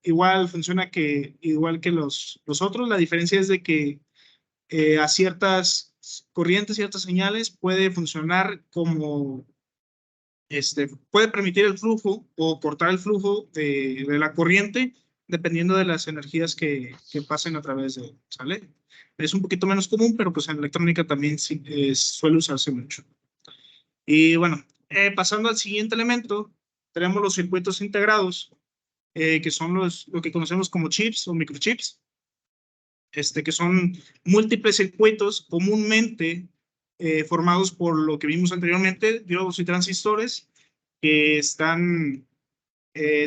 Igual funciona igual que los otros. La diferencia es de que a ciertas corrientes, ciertas señales, puede funcionar como, puede permitir el flujo o cortar el flujo de la corriente dependiendo de las energías que pasen a través de él, ¿sale? Es un poquito menos común, pero pues en electrónica también sí, suele usarse mucho. Y bueno, pasando al siguiente elemento, tenemos los circuitos integrados, que son lo que conocemos como chips o microchips, que son múltiples circuitos comúnmente formados por lo que vimos anteriormente, diodos y transistores, que están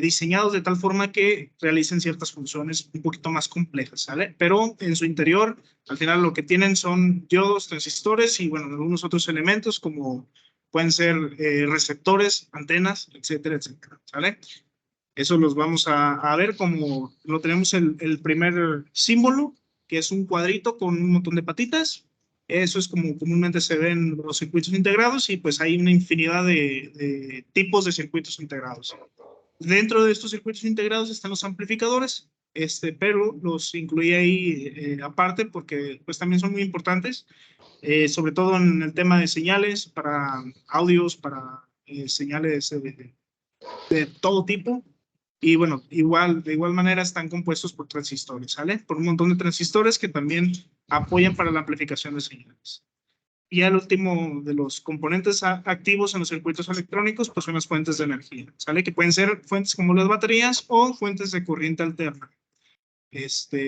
diseñados de tal forma que realicen ciertas funciones un poquito más complejas, ¿sale? Pero en su interior, al final lo que tienen son diodos, transistores y, bueno, algunos otros elementos como pueden ser receptores, antenas, etcétera, etcétera, ¿sale? Eso los vamos a ver como lo tenemos el primer símbolo, que es un cuadrito con un montón de patitas. Eso es como comúnmente se ven los circuitos integrados y pues hay una infinidad de tipos de circuitos integrados. Dentro de estos circuitos integrados están los amplificadores, pero los incluí ahí aparte porque pues también son muy importantes, sobre todo en el tema de señales para audios, para señales de todo tipo. Y bueno, de igual manera están compuestos por transistores, ¿sale? Por un montón de transistores que también apoyan para la amplificación de señales. Y el último de los componentes activos en los circuitos electrónicos, pues son las fuentes de energía, ¿sale? Que pueden ser fuentes como las baterías o fuentes de corriente alterna.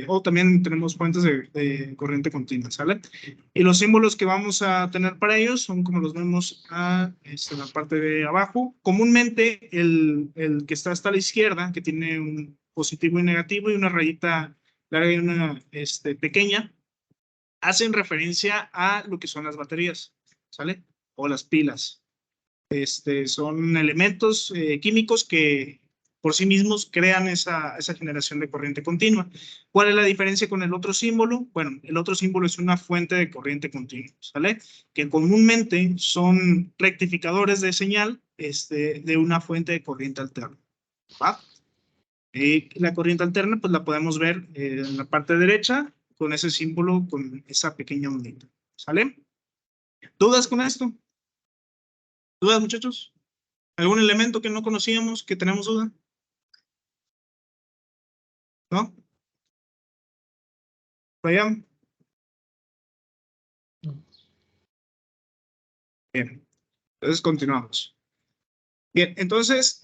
o también tenemos fuentes de corriente continua, ¿sale? Y los símbolos que vamos a tener para ellos son como los vemos en la parte de abajo. Comúnmente el que está hasta la izquierda, que tiene un positivo y negativo y una rayita larga y una pequeña, hacen referencia a lo que son las baterías, ¿sale? O las pilas. Son elementos químicos que por sí mismos crean esa generación de corriente continua. ¿Cuál es la diferencia con el otro símbolo? Bueno, el otro símbolo es una fuente de corriente continua, ¿sale? Que comúnmente son rectificadores de señal de una fuente de corriente alterna, ¿va? La corriente alterna, pues la podemos ver en la parte derecha con ese símbolo, con esa pequeña ondita, ¿sale? ¿Dudas con esto? ¿Dudas, muchachos? ¿Algún elemento que no conocíamos, que tenemos duda? ¿No? ¿Ryan? Bien, entonces continuamos. Bien, entonces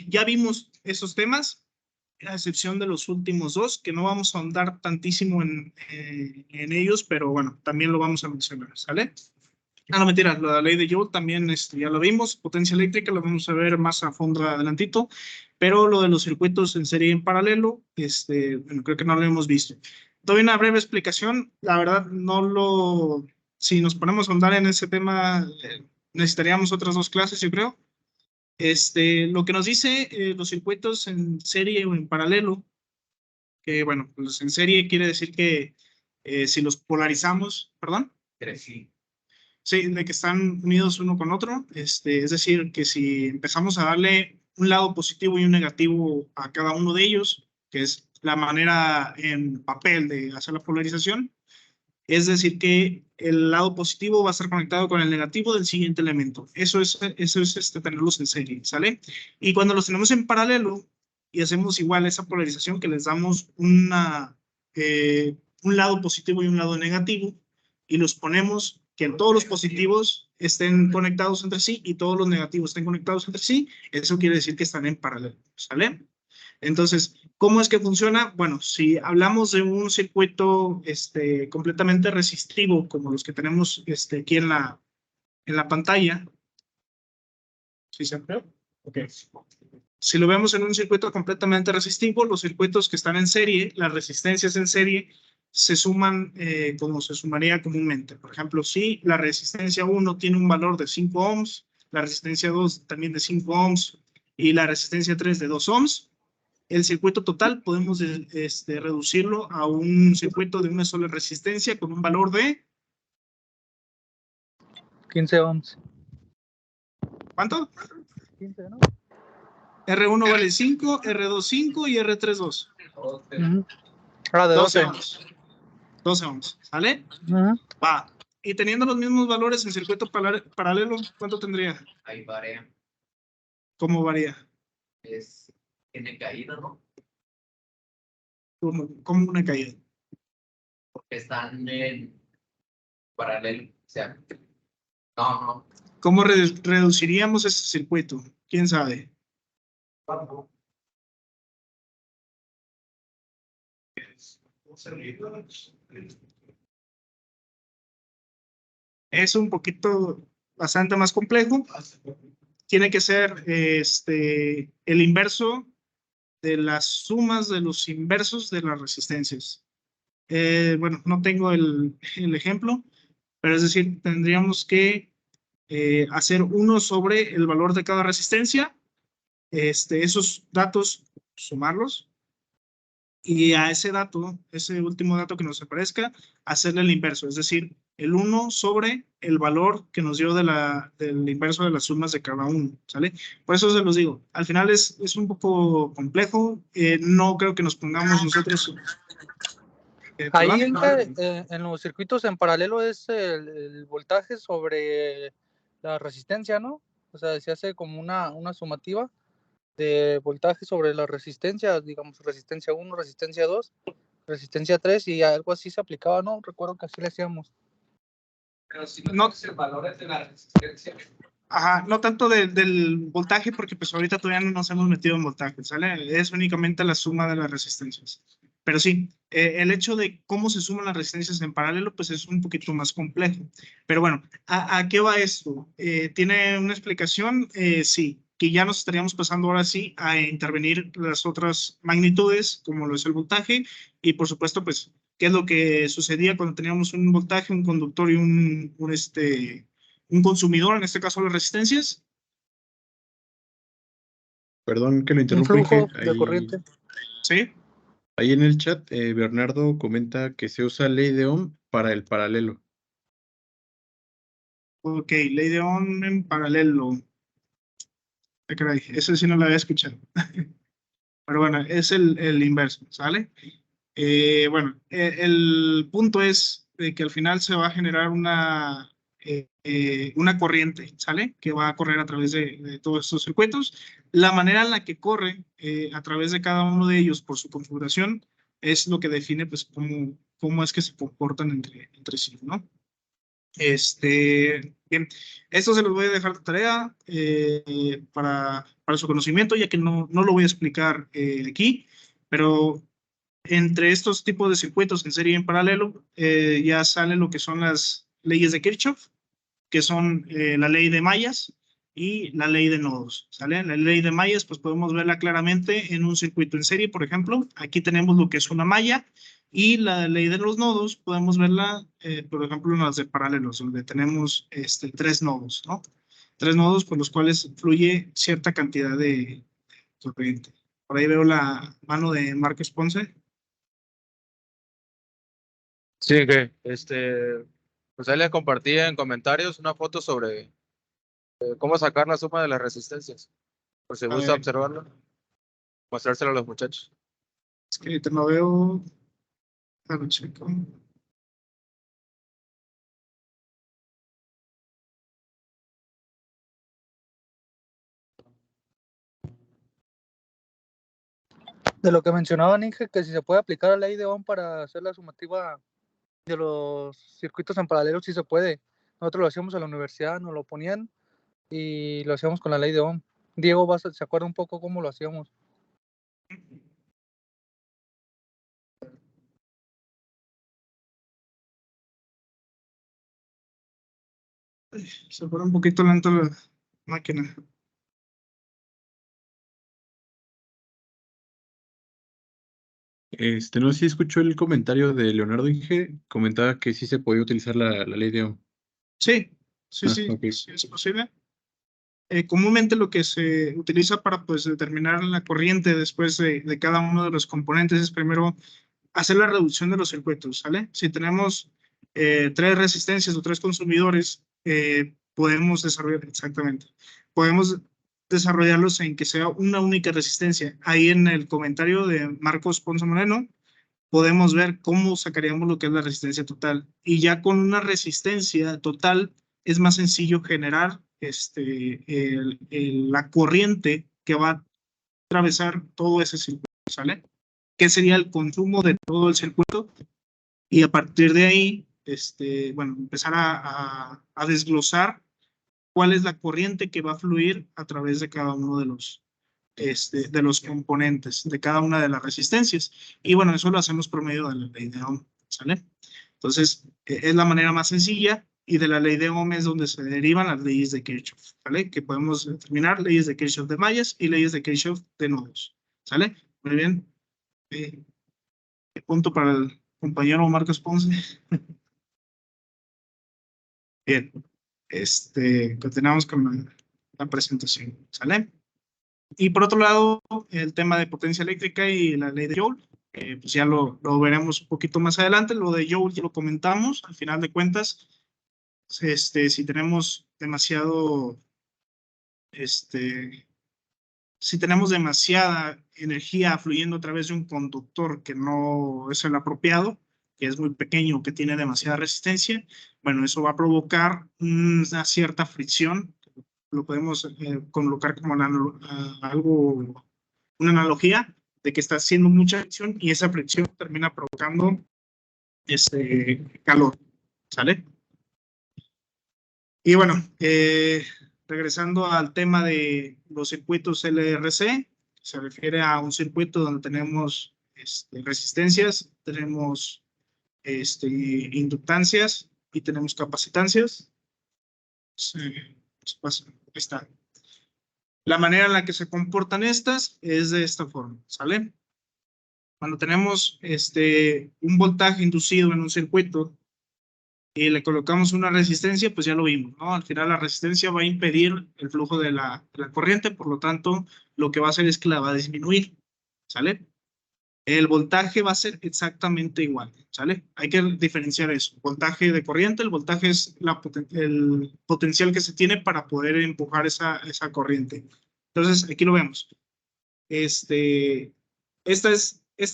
ya vimos esos temas, a excepción de los últimos dos, que no vamos a ahondar tantísimo en ellos, pero bueno, también lo vamos a mencionar, ¿sale? No, mentira, la ley de Joule también ya lo vimos, potencia eléctrica lo vamos a ver más a fondo adelantito, pero lo de los circuitos en serie y en paralelo, bueno, creo que no lo hemos visto. Doy una breve explicación, la verdad si nos ponemos a ahondar en ese tema, necesitaríamos otras 2 clases, yo creo. Lo que nos dice los circuitos en serie o en paralelo, que bueno, pues en serie quiere decir que si los polarizamos, perdón. Sí, de que están unidos uno con otro, es decir, que si empezamos a darle un lado positivo y un negativo a cada uno de ellos, que es la manera en papel de hacer la polarización, es decir, que el lado positivo va a estar conectado con el negativo del siguiente elemento. Eso es tenerlos en serie, ¿sale? Y cuando los tenemos en paralelo y hacemos igual esa polarización, que les damos un lado positivo y un lado negativo, y los ponemos que todos los positivos estén conectados entre sí y todos los negativos estén conectados entre sí, eso quiere decir que están en paralelo, ¿sale? Entonces, ¿cómo es que funciona? Bueno, si hablamos de un circuito completamente resistivo, como los que tenemos aquí en la pantalla, ¿sí se ve? Okay. Si lo vemos en un circuito completamente resistivo, los circuitos que están en serie, las resistencias en serie, se suman como se sumaría comúnmente. Por ejemplo, si la resistencia 1 tiene un valor de 5 ohms, la resistencia 2 también de 5 ohms y la resistencia 3 de 2 ohms, el circuito total podemos reducirlo a un circuito de una sola resistencia con un valor de 15 ohms. ¿cuánto? 15, ¿no? R1 vale 5, R2 5 y R3 2. De 12 ohms. 12 ohms, ¿sale? Va. Y teniendo los mismos valores en circuito paralelo, ¿cuánto tendría? Ahí varía. ¿Cómo varía? Tiene caída, ¿no? ¿Cómo una caída? Porque están en paralelo. O sea, no. ¿Cómo reduciríamos ese circuito? ¿Quién sabe? Es un poquito bastante más complejo. Tiene que ser el inverso de las sumas de los inversos de las resistencias. Bueno, no tengo el ejemplo, pero es decir, tendríamos que hacer 1 sobre el valor de cada resistencia, esos datos, sumarlos, y a ese dato, ese último dato que nos aparezca, hacerle el inverso, es decir, el 1 sobre el valor que nos dio del inverso de las sumas de cada uno, ¿sale? Por eso se los digo, al final es un poco complejo, no creo que nos pongamos nosotros... Ahí en los circuitos en paralelo es el voltaje sobre la resistencia, ¿no? O sea, se hace como una sumativa de voltaje sobre la resistencia, digamos, resistencia 1, resistencia 2, resistencia 3 y algo así se aplicaba, ¿no? Recuerdo que así le hacíamos. Pero si no es el valor de la resistencia. Ajá, no tanto del voltaje, porque pues ahorita todavía no nos hemos metido en voltaje, ¿sale? Es únicamente la suma de las resistencias. Pero sí, el hecho de cómo se suman las resistencias en paralelo, pues es un poquito más complejo. Pero bueno, ¿a qué va esto? ¿Tiene una explicación? Sí, que ya nos estaríamos pasando ahora sí a intervenir las otras magnitudes, como lo es el voltaje, y por supuesto, pues, ¿qué es lo que sucedía cuando teníamos un voltaje, un conductor y un consumidor, en este caso las resistencias? Perdón que lo Un interrumpa, Inge. flujo de corriente. Sí. Ahí en el chat, Bernardo comenta que se usa ley de Ohm para el paralelo. Ok, ley de Ohm en paralelo. Ah, caray, eso sí no lo había escuchado. Pero bueno, es el inverso, ¿sale? Bueno, el punto es de que al final se va a generar una corriente, ¿sale? Que va a correr a través de todos estos circuitos. La manera en la que corre a través de cada uno de ellos por su configuración es lo que define, pues, cómo es que se comportan entre sí, ¿no? Bien, esto se los voy a dejar de tarea para su conocimiento, ya que no lo voy a explicar aquí, pero entre estos tipos de circuitos en serie y en paralelo ya sale lo que son las leyes de Kirchhoff, que son la ley de mallas y la ley de nodos, ¿sale? La ley de mallas, pues podemos verla claramente en un circuito en serie, por ejemplo. Aquí tenemos lo que es una malla, y la ley de los nodos podemos verla, por ejemplo, en las de paralelos, donde tenemos tres nodos, ¿no? Tres nodos por los cuales fluye cierta cantidad de corriente. Por ahí veo la mano de Marcos Ponce. Sí, que pues ahí les compartí en comentarios una foto sobre cómo sacar la suma de las resistencias. Por si gusta observarlo, mostrárselo a los muchachos. Es que ahorita no veo. A ver, checo. De lo que mencionaba Inge, que si se puede aplicar la ley de Ohm para hacer la sumativa de los circuitos en paralelo, sí se puede. Nosotros lo hacíamos en la universidad, nos lo ponían y lo hacíamos con la ley de Ohm. Diego, ¿se acuerda un poco cómo lo hacíamos? Se pone un poquito lento la máquina. No sé si escuchó el comentario de Leonardo Inge, comentaba que sí se podía utilizar la ley de Ohm. Sí, sí, okay. sí es posible. Comúnmente lo que se utiliza para, pues, determinar la corriente después de cada uno de los componentes es primero hacer la reducción de los circuitos, ¿sale? Si tenemos tres resistencias o tres consumidores, podemos desarrollar, exactamente, podemos desarrollarlos en que sea una única resistencia. Ahí en el comentario de Marcos Ponce Moreno podemos ver cómo sacaríamos lo que es la resistencia total. Y ya con una resistencia total es más sencillo generar la corriente que va a atravesar todo ese circuito, ¿sale? ¿Qué sería el consumo de todo el circuito? Y a partir de ahí, bueno, empezar a desglosar cuál es la corriente que va a fluir a través de cada uno de los componentes, de cada una de las resistencias. Y bueno, eso lo hacemos por medio de la ley de Ohm, ¿sale? Entonces, es la manera más sencilla, y de la ley de Ohm es donde se derivan las leyes de Kirchhoff, ¿vale? Que podemos determinar leyes de Kirchhoff de mallas y leyes de Kirchhoff de nodos, ¿sale? Muy bien. Punto para el compañero Marcos Ponce. Bien. Continuamos con la presentación, ¿sale? Y por otro lado, el tema de potencia eléctrica y la ley de Joule, pues ya lo veremos un poquito más adelante. Lo de Joule ya lo comentamos. Al final de cuentas, si tenemos demasiado, si tenemos demasiada energía fluyendo a través de un conductor que no es el apropiado, que es muy pequeño, que tiene demasiada resistencia, bueno, eso va a provocar una cierta fricción. Lo podemos colocar como algo, una analogía de que está haciendo mucha fricción, y esa fricción termina provocando calor, ¿sale? Y bueno, regresando al tema de los circuitos LRC, se refiere a un circuito donde tenemos resistencias, tenemos inductancias y tenemos capacitancias. Sí, ahí está. La manera en la que se comportan estas es de esta forma, ¿sale? Cuando tenemos un voltaje inducido en un circuito y le colocamos una resistencia, pues ya lo vimos, ¿no? Al final la resistencia va a impedir el flujo de la corriente, por lo tanto, lo que va a hacer es que la va a disminuir, ¿sale? El voltaje va a ser exactamente igual, ¿sale? Hay que diferenciar eso. Voltaje de corriente, el voltaje es el potencial que se tiene para poder empujar esa corriente. Entonces, aquí lo vemos. Esta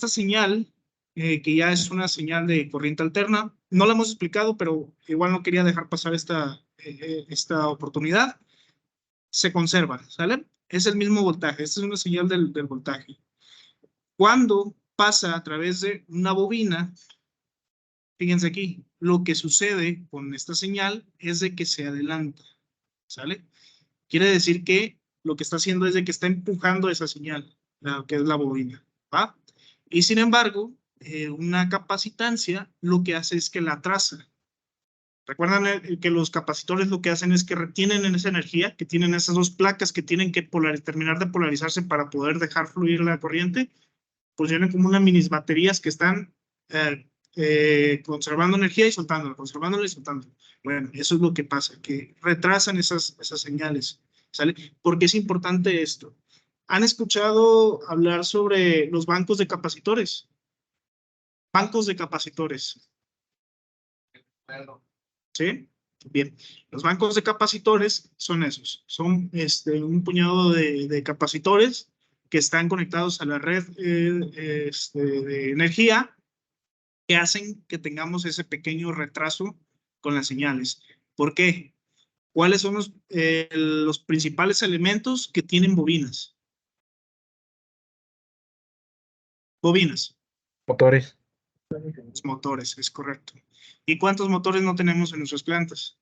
señal, que ya es una señal de corriente alterna, no la hemos explicado, pero igual no quería dejar pasar esta oportunidad. Se conserva, ¿sale? Es el mismo voltaje. Esta es una señal del voltaje. Cuando pasa a través de una bobina, fíjense aquí, lo que sucede con esta señal es de que se adelanta, ¿sale? Quiere decir que lo que está haciendo es de que está empujando esa señal, que es la bobina, ¿va? Y sin embargo, una capacitancia lo que hace es que la atrasa. Recuerdan que los capacitores lo que hacen es que retienen esa energía, que tienen esas dos placas que tienen que terminar de polarizarse para poder dejar fluir la corriente. Funcionan como unas mini baterías que están conservando energía y soltándola, conservándola y soltándola. Bueno, eso es lo que pasa, que retrasan esas señales, ¿sale? ¿Por qué es importante esto? ¿Han escuchado hablar sobre los bancos de capacitores? Bancos de capacitores. ¿Sí? Bien. Los bancos de capacitores son esos. Son un puñado de capacitores que están conectados a la red de energía, que hacen que tengamos ese pequeño retraso con las señales. ¿Por qué? ¿Cuáles son los principales elementos que tienen bobinas? Bobinas. Motores. Los motores, es correcto. ¿Y cuántos motores no tenemos en nuestras plantas?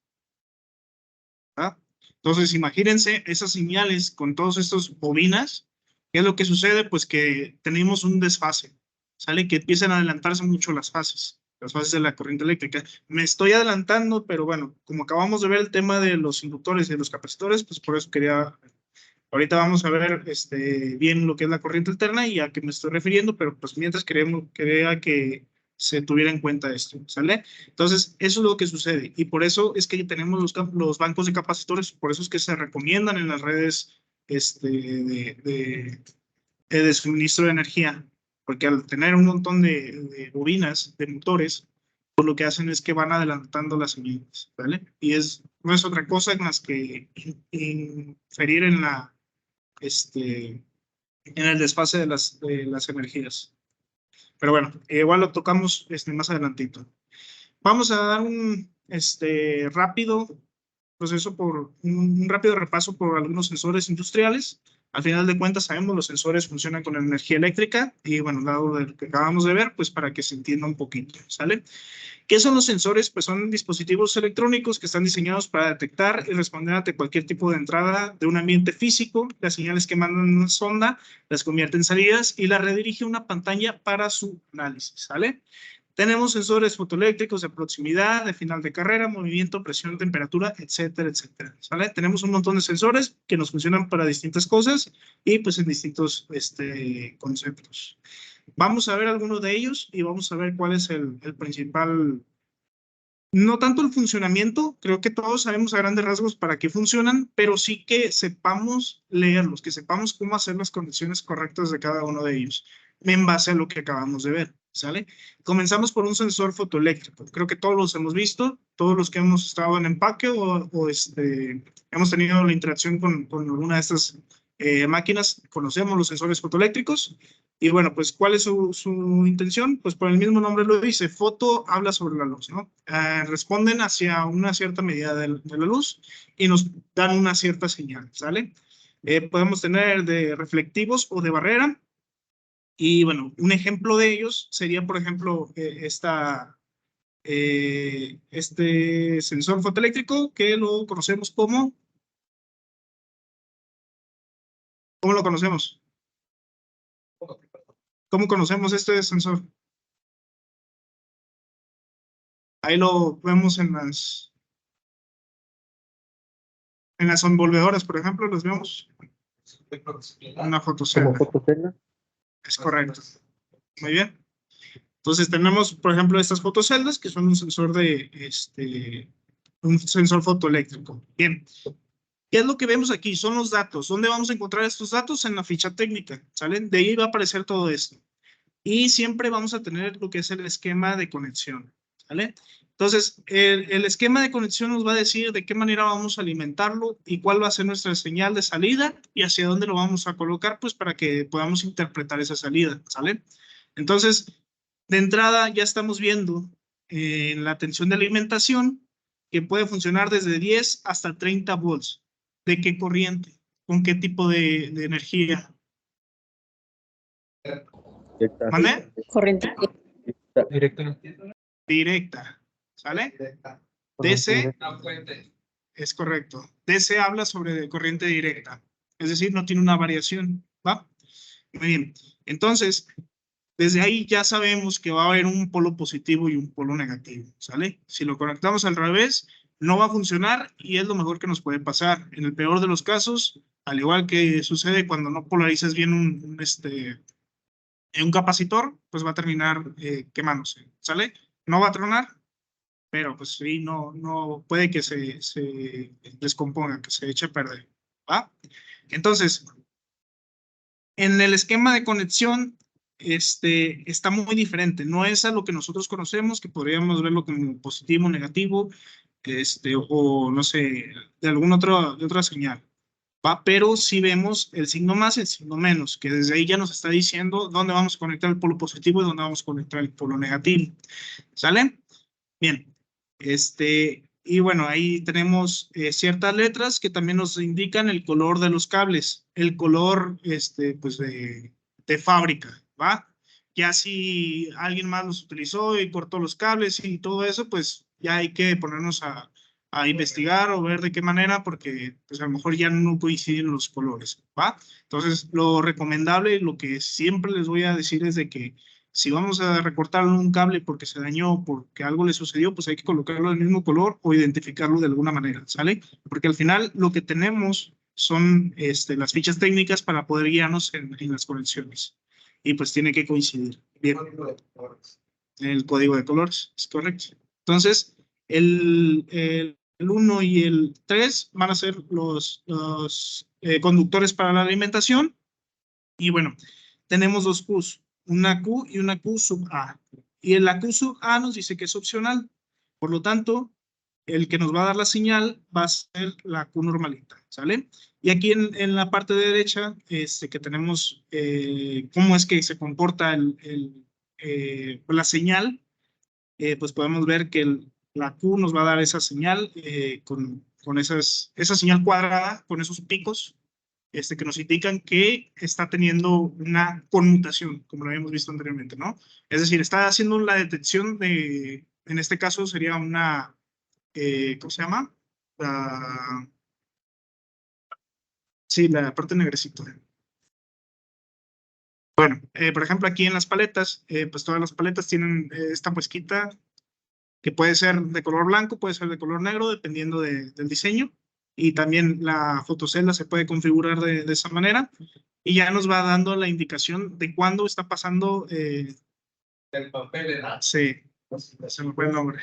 ¿Ah? Entonces, imagínense esas señales con todos estos bobinas. ¿Qué es lo que sucede? Pues que tenemos un desfase. Sale que empiezan a adelantarse mucho las fases de la corriente eléctrica. Me estoy adelantando, pero bueno, como acabamos de ver el tema de los inductores y de los capacitores, pues por eso quería... Ahorita vamos a ver bien lo que es la corriente alterna y a qué me estoy refiriendo, pero pues mientras quería que se tuviera en cuenta esto, ¿sale? Entonces, eso es lo que sucede y por eso es que tenemos los bancos de capacitores, por eso es que se recomiendan en las redes de suministro de energía, porque al tener un montón de bobinas, de motores, pues lo que hacen es que van adelantando las señales, ¿vale? Y no es otra cosa más que inferir en el desfase de las energías. Pero bueno, igual lo tocamos más adelantito. Vamos a dar un rápido proceso un rápido repaso por algunos sensores industriales. Al final de cuentas sabemos los sensores funcionan con energía eléctrica y bueno, dado lo que acabamos de ver, pues para que se entienda un poquito, ¿sale? ¿Qué son los sensores? Pues son dispositivos electrónicos que están diseñados para detectar y responder ante cualquier tipo de entrada de un ambiente físico. Las señales que mandan una sonda las convierte en salidas y las redirige a una pantalla para su análisis, ¿sale? Tenemos sensores fotoeléctricos de proximidad, de final de carrera, movimiento, presión, temperatura, etcétera, etcétera, ¿sale? Tenemos un montón de sensores que nos funcionan para distintas cosas y pues en distintos conceptos. Vamos a ver algunos de ellos y vamos a ver cuál es el principal, no tanto el funcionamiento, creo que todos sabemos a grandes rasgos para qué funcionan, pero sí que sepamos leerlos, que sepamos cómo hacer las condiciones correctas de cada uno de ellos, en base a lo que acabamos de ver, ¿sale? Comenzamos por un sensor fotoeléctrico. Creo que todos los hemos visto, todos los que hemos estado en empaque o hemos tenido la interacción con alguna de estas máquinas, conocemos los sensores fotoeléctricos. Y bueno, pues, ¿cuál es su intención? Pues por el mismo nombre lo dice, foto habla sobre la luz, ¿no? Responden hacia una cierta medida de la luz y nos dan una cierta señal, ¿sale? Podemos tener de reflectivos o de barrera. Y bueno, un ejemplo de ellos sería, por ejemplo, este sensor fotoeléctrico que lo conocemos como... ¿Cómo lo conocemos? ¿Cómo conocemos este sensor? Ahí lo vemos en las envolvedoras, por ejemplo, los vemos. Una fotocelda. Es correcto. Muy bien. Entonces tenemos, por ejemplo, estas fotoceldas que son un sensor un sensor fotoeléctrico. Bien. ¿Qué es lo que vemos aquí? Son los datos. ¿Dónde vamos a encontrar estos datos? En la ficha técnica, ¿salen? De ahí va a aparecer todo esto. Y siempre vamos a tener lo que es el esquema de conexión, ¿sale? Entonces, el esquema de conexión nos va a decir de qué manera vamos a alimentarlo y cuál va a ser nuestra señal de salida y hacia dónde lo vamos a colocar, pues para que podamos interpretar esa salida, ¿sale? Entonces, de entrada ya estamos viendo en la tensión de alimentación que puede funcionar desde 10 hasta 30 volts. ¿De qué corriente? ¿Con qué tipo de energía? ¿Vale? Corriente Directa. ¿Sale? DC es correcto. DC habla sobre corriente directa. Es decir, no tiene una variación. ¿Va? Muy bien. Entonces, desde ahí ya sabemos que va a haber un polo positivo y un polo negativo. ¿Sale? Si lo conectamos al revés, no va a funcionar y es lo mejor que nos puede pasar. En el peor de los casos, al igual que sucede cuando no polarizas bien un capacitor, pues va a terminar quemándose. ¿Sale? No va a tronar, pero pues sí, no puede que se descomponga, que se eche a perder. ¿Va? Entonces, en el esquema de conexión, está muy diferente. No es a lo que nosotros conocemos, que podríamos verlo como positivo, negativo, o no sé, de alguna otra señal. ¿Va? Pero sí vemos el signo más y el signo menos, que desde ahí ya nos está diciendo dónde vamos a conectar el polo positivo y dónde vamos a conectar el polo negativo. ¿Sale? Bien. Y bueno, ahí tenemos ciertas letras que también nos indican el color de los cables, el color pues de fábrica, ¿va? Ya si alguien más los utilizó y cortó los cables y todo eso, pues ya hay que ponernos a investigar o ver de qué manera, porque pues a lo mejor ya no coinciden los colores, ¿va? Entonces, lo recomendable, lo que siempre les voy a decir es de que si vamos a recortar un cable porque se dañó, porque algo le sucedió, pues hay que colocarlo del mismo color o identificarlo de alguna manera, ¿sale? Porque al final lo que tenemos son las fichas técnicas para poder guiarnos en las conexiones. Y pues tiene que coincidir. Bien. El código de colores, es correcto. Entonces, el 1 y el 3 van a ser los conductores para la alimentación. Y bueno, tenemos dos Qs, una Q y una Q sub A. Y en la Q sub A nos dice que es opcional. Por lo tanto, el que nos va a dar la señal va a ser la Q normalita, ¿sale? Y aquí en la parte derecha, que tenemos cómo es que se comporta la señal, pues podemos ver que la Q nos va a dar esa señal con esa señal cuadrada, con esos picos, que nos indican que está teniendo una conmutación, como lo habíamos visto anteriormente, ¿no? Es decir, está haciendo la detección en este caso sería una, ¿cómo se llama? Sí, la parte negrecita. Bueno, por ejemplo, aquí en las paletas, pues todas las paletas tienen esta muesquita que puede ser de color blanco, puede ser de color negro, dependiendo del diseño. Y también la fotocelda se puede configurar de esa manera y ya nos va dando la indicación de cuándo está pasando el papel de nada. Sí, se me fue el nombre.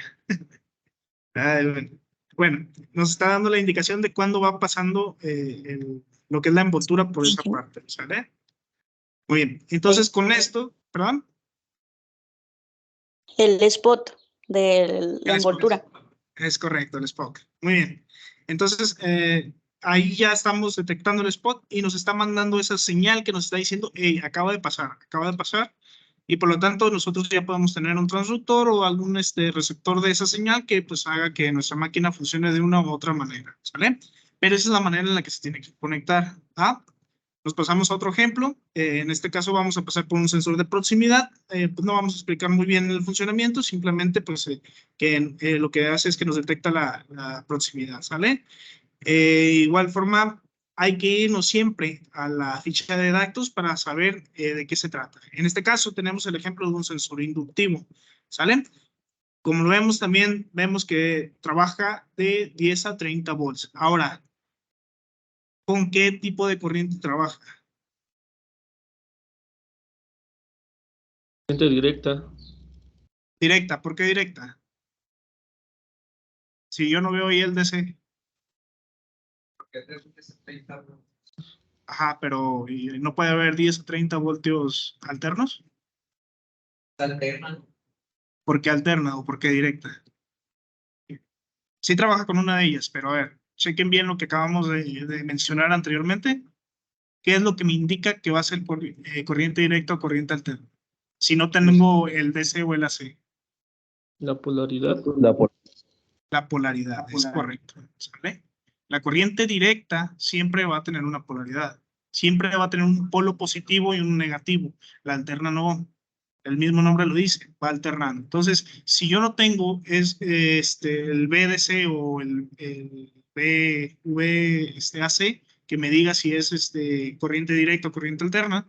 Bueno, nos está dando la indicación de cuándo va pasando lo que es la envoltura por esa parte, ¿sale? Muy bien, entonces con esto, ¿perdón? El spot de la envoltura. Es correcto, el spot. Muy bien. Entonces, ahí ya estamos detectando el spot y nos está mandando esa señal que nos está diciendo, hey, acaba de pasar. Y por lo tanto, nosotros ya podemos tener un transductor o algún receptor de esa señal que pues haga que nuestra máquina funcione de una u otra manera, ¿sale? Pero esa es la manera en la que se tiene que conectar. ¿Ah? Nos pasamos a otro ejemplo. En este caso vamos a pasar por un sensor de proximidad. Pues no vamos a explicar muy bien el funcionamiento, simplemente pues que lo que hace es que nos detecta la proximidad, ¿sale? Igual forma, hay que irnos siempre a la ficha de datos para saber de qué se trata. En este caso tenemos el ejemplo de un sensor inductivo, ¿sale? Como lo vemos también, vemos que trabaja de 10 a 30 volts. Ahora, ¿con qué tipo de corriente trabaja? Corriente directa. Directa, ¿por qué directa? Si yo no veo ahí el DC. Ajá, pero ¿y no puede haber 10 a 30 voltios alternos? Alterna. ¿Por qué alterna o por qué directa? Sí trabaja con una de ellas, pero a ver, chequen bien lo que acabamos de mencionar anteriormente. ¿Qué es lo que me indica que va a ser corriente directa o corriente alterna? Si no tengo el DC o el AC. La polaridad. La polaridad, es correcto. ¿Sale? La corriente directa siempre va a tener una polaridad. Siempre va a tener un polo positivo y un negativo. La alterna no. El mismo nombre lo dice, va alternando. Entonces, si yo no tengo el VDC o el AC, que me diga si es corriente directa o corriente alterna,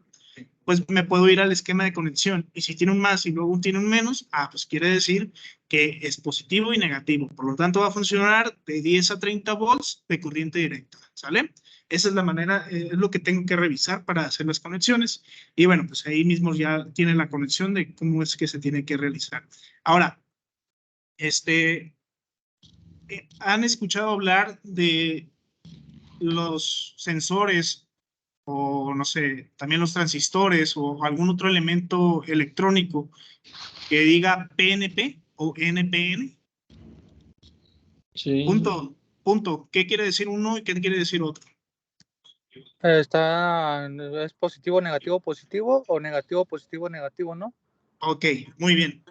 pues me puedo ir al esquema de conexión. Y si tiene un más y luego tiene un menos, pues quiere decir que es positivo y negativo. Por lo tanto, va a funcionar de 10 a 30 volts de corriente directa, ¿sale? Esa es la manera, es lo que tengo que revisar para hacer las conexiones. Y bueno, pues ahí mismo ya tiene la conexión de cómo es que se tiene que realizar. Ahora, ¿han escuchado hablar de los sensores o no sé, también los transistores o algún otro elemento electrónico que diga PNP o NPN? Sí. Punto. ¿Qué quiere decir uno y qué quiere decir otro? ¿Es positivo, positivo o negativo, positivo, negativo, no? Ok, muy bien.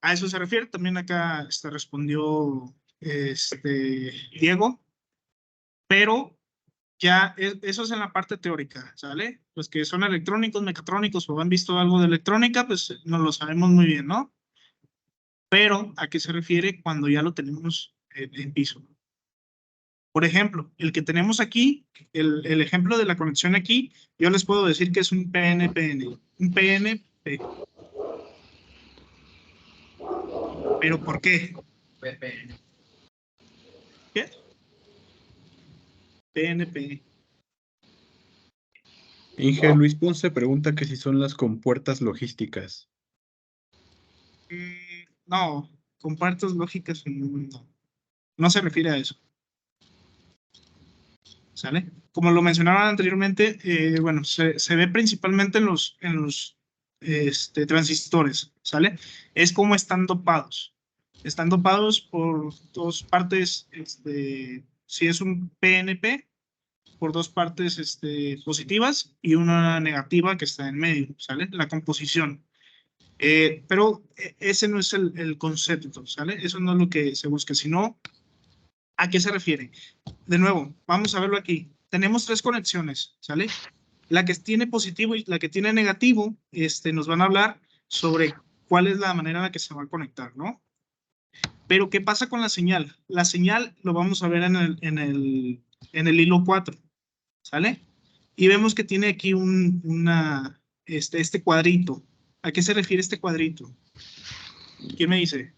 A eso se refiere. También acá respondió Diego, pero ya eso es en la parte teórica, ¿sale? Los que son electrónicos, mecatrónicos o han visto algo de electrónica, pues no lo sabemos muy bien, ¿no? Pero ¿a qué se refiere cuando ya lo tenemos en piso? Por ejemplo, el que tenemos aquí, el ejemplo de la conexión aquí, yo les puedo decir que es un PNPN, un PNP. ¿Pero por qué? ¿Qué? PNP. Inge Luis Ponce pregunta que si son las compuertas logísticas. No, compuertas lógicas no. No se refiere a eso. ¿Sale? Como lo mencionaba anteriormente, bueno, se ve principalmente en los transistores, ¿sale? Es como están dopados. Están dopados por dos partes, si es un PNP, por dos partes positivas y una negativa que está en medio, ¿sale? La composición. Pero ese no es el concepto, ¿sale? Eso no es lo que se busca, sino ¿a qué se refiere? De nuevo, vamos a verlo aquí. Tenemos tres conexiones, ¿sale? La que tiene positivo y la que tiene negativo, nos van a hablar sobre cuál es la manera en la que se va a conectar, ¿no? Pero ¿qué pasa con la señal? La señal lo vamos a ver en el hilo 4, ¿sale? Y vemos que tiene aquí este cuadrito. ¿A qué se refiere este cuadrito? ¿Quién me dice?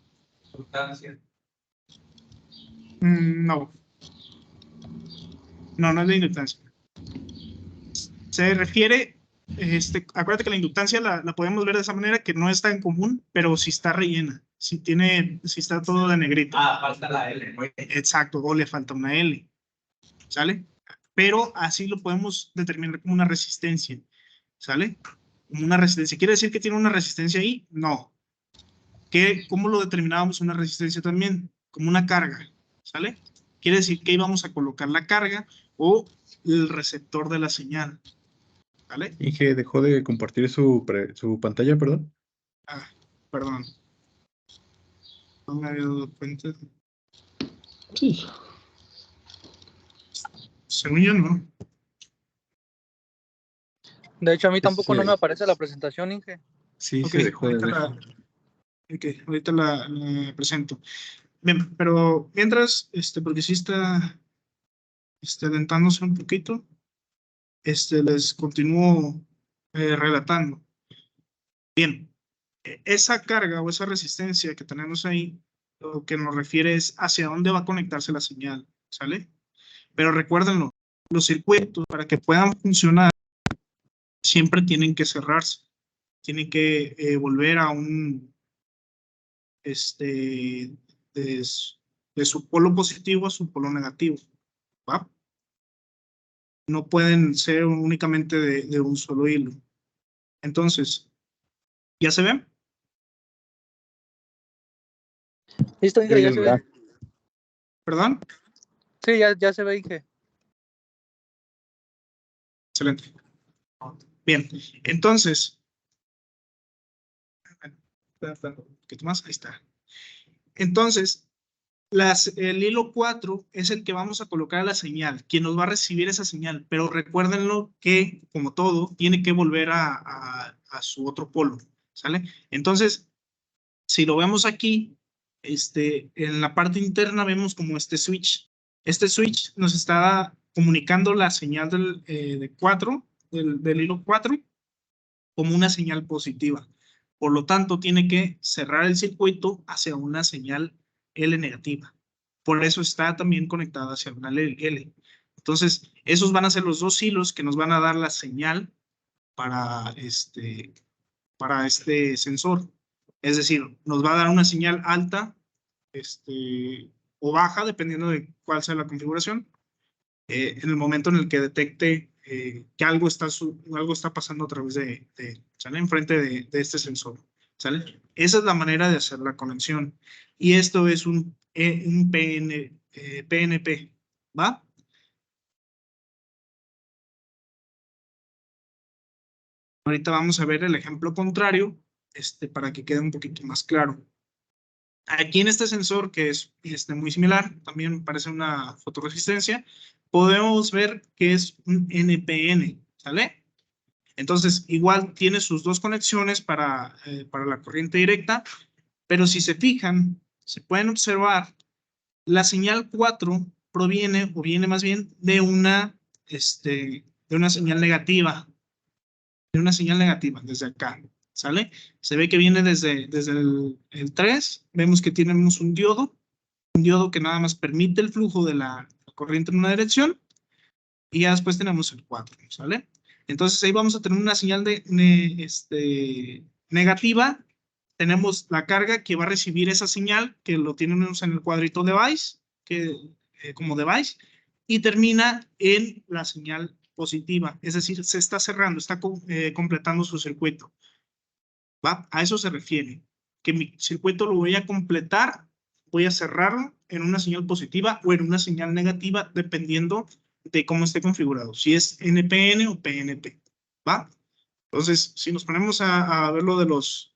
No. No es la inductancia. Se refiere, acuérdate que la inductancia la podemos ver de esa manera, que no está en común, pero si está rellena, si está todo de negrito. Falta la L. Exacto, o le falta una L, ¿sale? Pero así lo podemos determinar como una resistencia, ¿sale? Como una resistencia. ¿Quiere decir que tiene una resistencia ahí? No. ¿Cómo lo determinábamos una resistencia también? Como una carga, ¿sale? Quiere decir que íbamos a colocar la carga o el receptor de la señal. ¿Vale? Inge dejó de compartir su pantalla, perdón. Perdón. No me había dado cuenta. Sí. Según yo, no. De hecho, a mí tampoco no me aparece la presentación, Inge. Sí, Okay, se dejó de ver. Ahorita la presento. Bien, pero mientras, porque sí está adentrándose un poquito, les continúo relatando. Bien, esa carga o esa resistencia que tenemos ahí, lo que nos refiere es hacia dónde va a conectarse la señal, ¿sale? Pero recuérdenlo, los circuitos para que puedan funcionar siempre tienen que cerrarse, tienen que volver a un, de su polo positivo a su polo negativo, ¿va? No pueden ser únicamente de un solo hilo. Entonces, ¿ya se ven? Listo, Inge, ya se ve. ¿Perdón? Sí, ya se ve, Inge. Excelente. Bien, entonces, un poquito más, ahí está. Entonces, el hilo 4 es el que vamos a colocar a la señal, quien nos va a recibir esa señal, pero recuérdenlo que, como todo, tiene que volver a su otro polo, ¿sale? Entonces, si lo vemos aquí, en la parte interna vemos como este switch. Este switch nos está comunicando la señal del 4, del hilo 4, como una señal positiva. Por lo tanto, tiene que cerrar el circuito hacia una señal L negativa. Por eso está también conectada hacia una L. Entonces, esos van a ser los dos hilos que nos van a dar la señal para este sensor. Es decir, nos va a dar una señal alta o baja, dependiendo de cuál sea la configuración, en el momento en el que detecte que algo está pasando a través ¿sale? Enfrente de este sensor, ¿sale? Esa es la manera de hacer la conexión. Y esto es un PNP, ¿va? Ahorita vamos a ver el ejemplo contrario, para que quede un poquito más claro. Aquí en este sensor, que es muy similar, también parece una fotoresistencia, podemos ver que es un NPN, ¿sale? Entonces, igual tiene sus dos conexiones para la corriente directa, pero si se fijan, se pueden observar, la señal 4 proviene, o viene más bien, de una señal negativa, desde acá, ¿sale? Se ve que viene desde el 3, vemos que tenemos un diodo que nada más permite el flujo de la corriente en una dirección, y ya después tenemos el 4, ¿sale? Entonces ahí vamos a tener una señal negativa, tenemos la carga que va a recibir esa señal, que lo tenemos en el cuadrito device, como device, y termina en la señal positiva, es decir, se está cerrando, está completando su circuito. ¿Va? A eso se refiere, que mi circuito lo voy a completar, voy a cerrarlo en una señal positiva o en una señal negativa, dependiendo de cómo esté configurado, si es NPN o PNP, ¿va? Entonces, si nos ponemos a ver lo de los,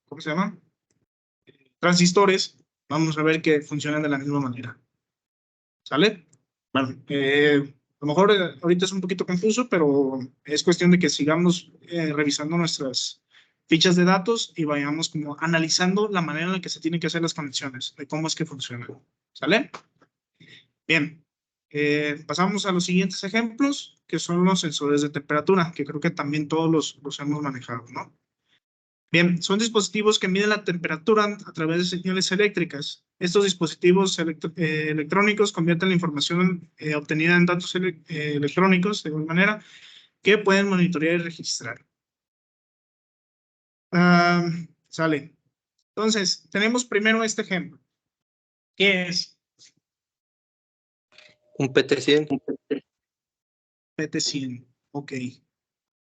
¿cómo se llama? Transistores, vamos a ver que funcionan de la misma manera. ¿Sale? Bueno, a lo mejor ahorita es un poquito confuso, pero es cuestión de que sigamos revisando nuestras fichas de datos y vayamos como analizando la manera en la que se tienen que hacer las conexiones, de cómo es que funcionan. ¿Sale? Bien, pasamos a los siguientes ejemplos, que son los sensores de temperatura, que creo que también todos los hemos manejado, ¿no? Bien, son dispositivos que miden la temperatura a través de señales eléctricas. Estos dispositivos electrónicos convierten la información obtenida en datos electrónicos de igual manera que pueden monitorear y registrar. Sale. Entonces, tenemos primero este ejemplo. ¿Qué es? Un PT100. PT100, ok.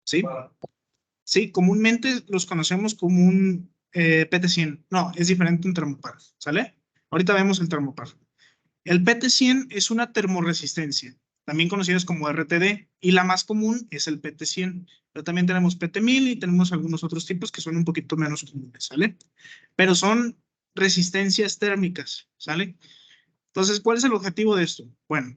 ¿Sí? Sí, comúnmente los conocemos como un PT100. No, es diferente un termopar, ¿sale? Ahorita vemos el termopar. El PT100 es una termoresistencia, también conocidas como RTD, y la más común es el PT100. Pero también tenemos PT1000 y tenemos algunos otros tipos que son un poquito menos comunes, ¿sale? Pero son resistencias térmicas, ¿sale? Entonces, ¿cuál es el objetivo de esto? Bueno,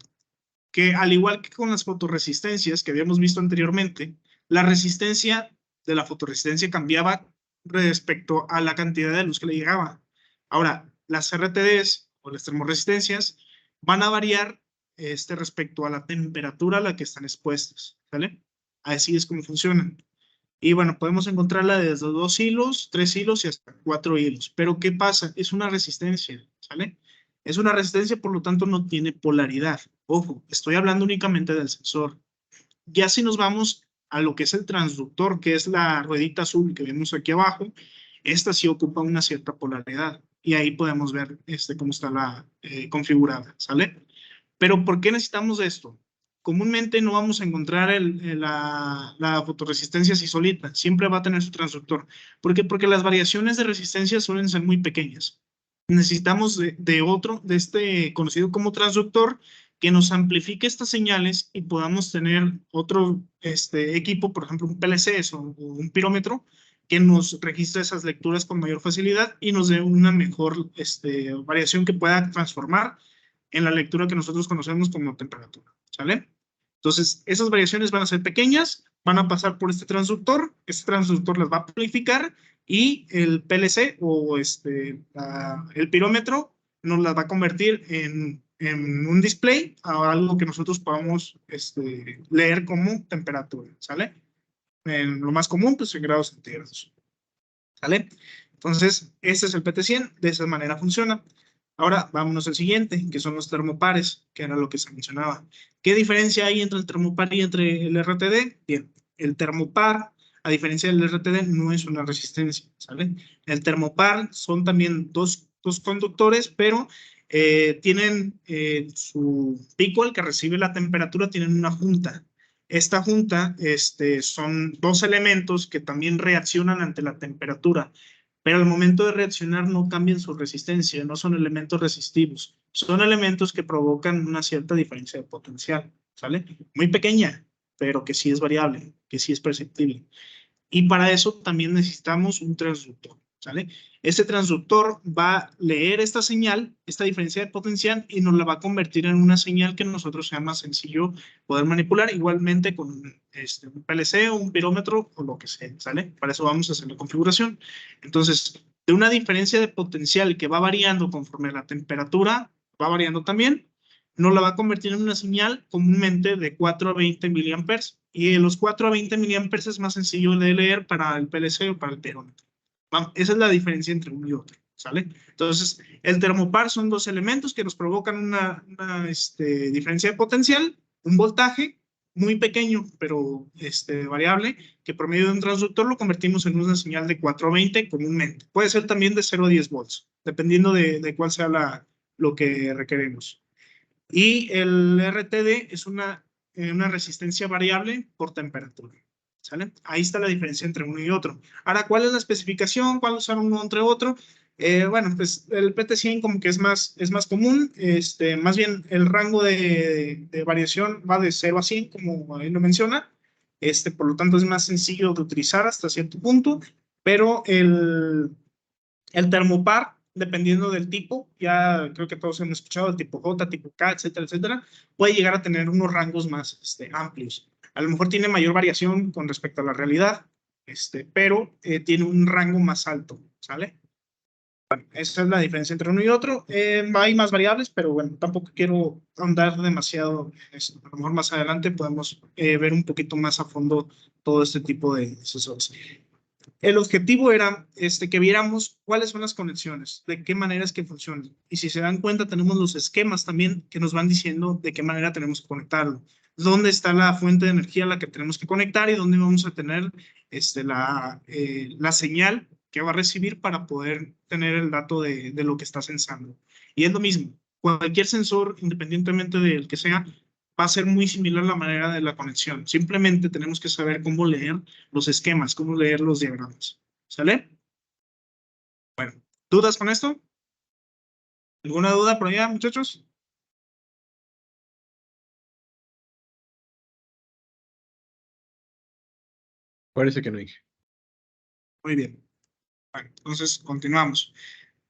que al igual que con las fotorresistencias que habíamos visto anteriormente, la resistencia de la fotorresistencia cambiaba respecto a la cantidad de luz que le llegaba. Ahora, las RTDs o las termoresistencias van a variar respecto a la temperatura a la que están expuestas, ¿sale? Así es como funcionan. Y bueno, podemos encontrarla desde 2 hilos, 3 hilos y hasta 4 hilos. Pero ¿qué pasa? Es una resistencia, ¿sale? Es una resistencia, por lo tanto no tiene polaridad. Ojo, estoy hablando únicamente del sensor. Ya si nos vamos a lo que es el transductor, que es la ruedita azul que vemos aquí abajo, esta sí ocupa una cierta polaridad. Y ahí podemos ver cómo está configurada, ¿sale? Pero ¿por qué necesitamos esto? Comúnmente no vamos a encontrar la fotorresistencia así solita. Siempre va a tener su transductor. ¿Por qué? Porque las variaciones de resistencia suelen ser muy pequeñas. Necesitamos de este conocido como transductor que nos amplifique estas señales y podamos tener otro equipo, por ejemplo un PLC o un pirómetro, que nos registre esas lecturas con mayor facilidad y nos dé una mejor variación que pueda transformar en la lectura que nosotros conocemos como temperatura, ¿sale? Entonces, esas variaciones van a ser pequeñas, van a pasar por este transductor las va a amplificar y el PLC o el pirómetro nos las va a convertir en un display a algo que nosotros podamos leer como temperatura, ¿sale? En lo más común, pues en grados centígrados, ¿sale? Entonces, este es el PT100, de esa manera funciona. Ahora, vámonos al siguiente, que son los termopares, que era lo que se mencionaba. ¿Qué diferencia hay entre el termopar y entre el RTD? Bien, el termopar, a diferencia del RTD, no es una resistencia, ¿sale? El termopar son también dos conductores, pero tienen su pico al que recibe la temperatura, tienen una junta. Esta junta son 2 elementos que también reaccionan ante la temperatura, pero al momento de reaccionar no cambian su resistencia, no son elementos resistivos, son elementos que provocan una cierta diferencia de potencial, ¿sale? Muy pequeña, pero que sí es variable, que sí es perceptible. Y para eso también necesitamos un transductor, ¿sale? Este transductor va a leer esta señal, esta diferencia de potencial, y nos la va a convertir en una señal que a nosotros sea más sencillo poder manipular, igualmente con un PLC o un pirómetro o lo que sea, ¿sale? Para eso vamos a hacer la configuración. Entonces, de una diferencia de potencial que va variando conforme la temperatura, va variando también, nos la va a convertir en una señal comúnmente de 4 a 20 miliamperes. Y de los 4 a 20 miliamperes es más sencillo de leer para el PLC o para el pirómetro. Esa es la diferencia entre uno y otro, ¿sale? Entonces, el termopar son 2 elementos que nos provocan una diferencia de potencial, un voltaje muy pequeño, pero variable, que por medio de un transductor lo convertimos en una señal de 4 a 20 comúnmente. Puede ser también de 0 a 10 volts, dependiendo de cuál sea lo que requeremos. Y el RTD es una resistencia variable por temperatura, ¿sale? Ahí está la diferencia entre uno y otro. Ahora, ¿cuál es la especificación? ¿Cuál usar uno entre otro? Bueno, pues el PT100 como que es más común, más bien el rango de variación va de 0 a 100, como ahí lo menciona, por lo tanto es más sencillo de utilizar hasta cierto punto, pero el termopar, dependiendo del tipo, ya creo que todos hemos escuchado el tipo J, tipo K, etcétera, etcétera, puede llegar a tener unos rangos más amplios. A lo mejor tiene mayor variación con respecto a la realidad, pero tiene un rango más alto, ¿sale? Bueno, esa es la diferencia entre uno y otro. Hay más variables, pero bueno, tampoco quiero ahondar demasiado en eso. A lo mejor más adelante podemos ver un poquito más a fondo todo este tipo de sensores. El objetivo era que viéramos cuáles son las conexiones, de qué manera es que funcionan. Y si se dan cuenta, tenemos los esquemas también que nos van diciendo de qué manera tenemos que conectarlo. Dónde está la fuente de energía a la que tenemos que conectar y dónde vamos a tener la señal que va a recibir para poder tener el dato de lo que está sensando. Y es lo mismo. Cualquier sensor, independientemente del que sea, va a ser muy similar a la manera de la conexión. Simplemente tenemos que saber cómo leer los esquemas, cómo leer los diagramas. ¿Sale? Bueno, ¿dudas con esto? ¿Alguna duda por allá, muchachos? Parece que no hay. Muy bien. Bueno, entonces continuamos.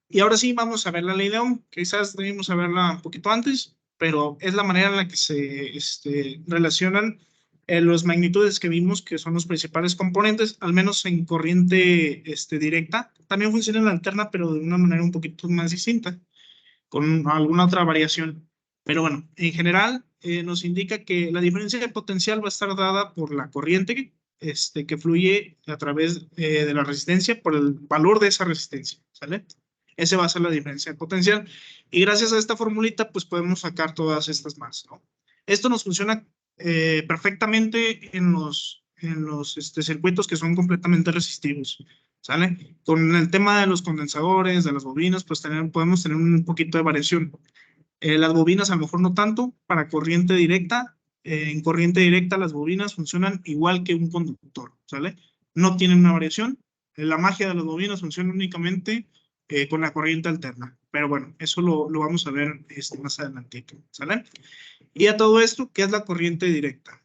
Y ahora sí vamos a ver la ley de Ohm. Quizás debimos saberla un poquito antes, pero es la manera en la que se relacionan las magnitudes que vimos, que son los principales componentes, al menos en corriente directa. También funciona en la alterna, pero de una manera un poquito más distinta. con alguna otra variación. Pero bueno, en general nos indica que la diferencia de potencial va a estar dada por la corriente que fluye a través de la resistencia, por el valor de esa resistencia, ¿sale? Ese va a ser la diferencia de potencial. Y gracias a esta formulita, pues podemos sacar todas estas más, ¿no? Esto nos funciona perfectamente en los circuitos que son completamente resistivos, ¿sale? Con el tema de los condensadores, de las bobinas, pues podemos tener un poquito de variación. Las bobinas a lo mejor no tanto, para corriente directa. En corriente directa las bobinas funcionan igual que un conductor, ¿sale? No tienen una variación. La magia de las bobinas funciona únicamente con la corriente alterna. Pero bueno, eso lo vamos a ver más adelantito, ¿sale? Y a todo esto, ¿qué es la corriente directa?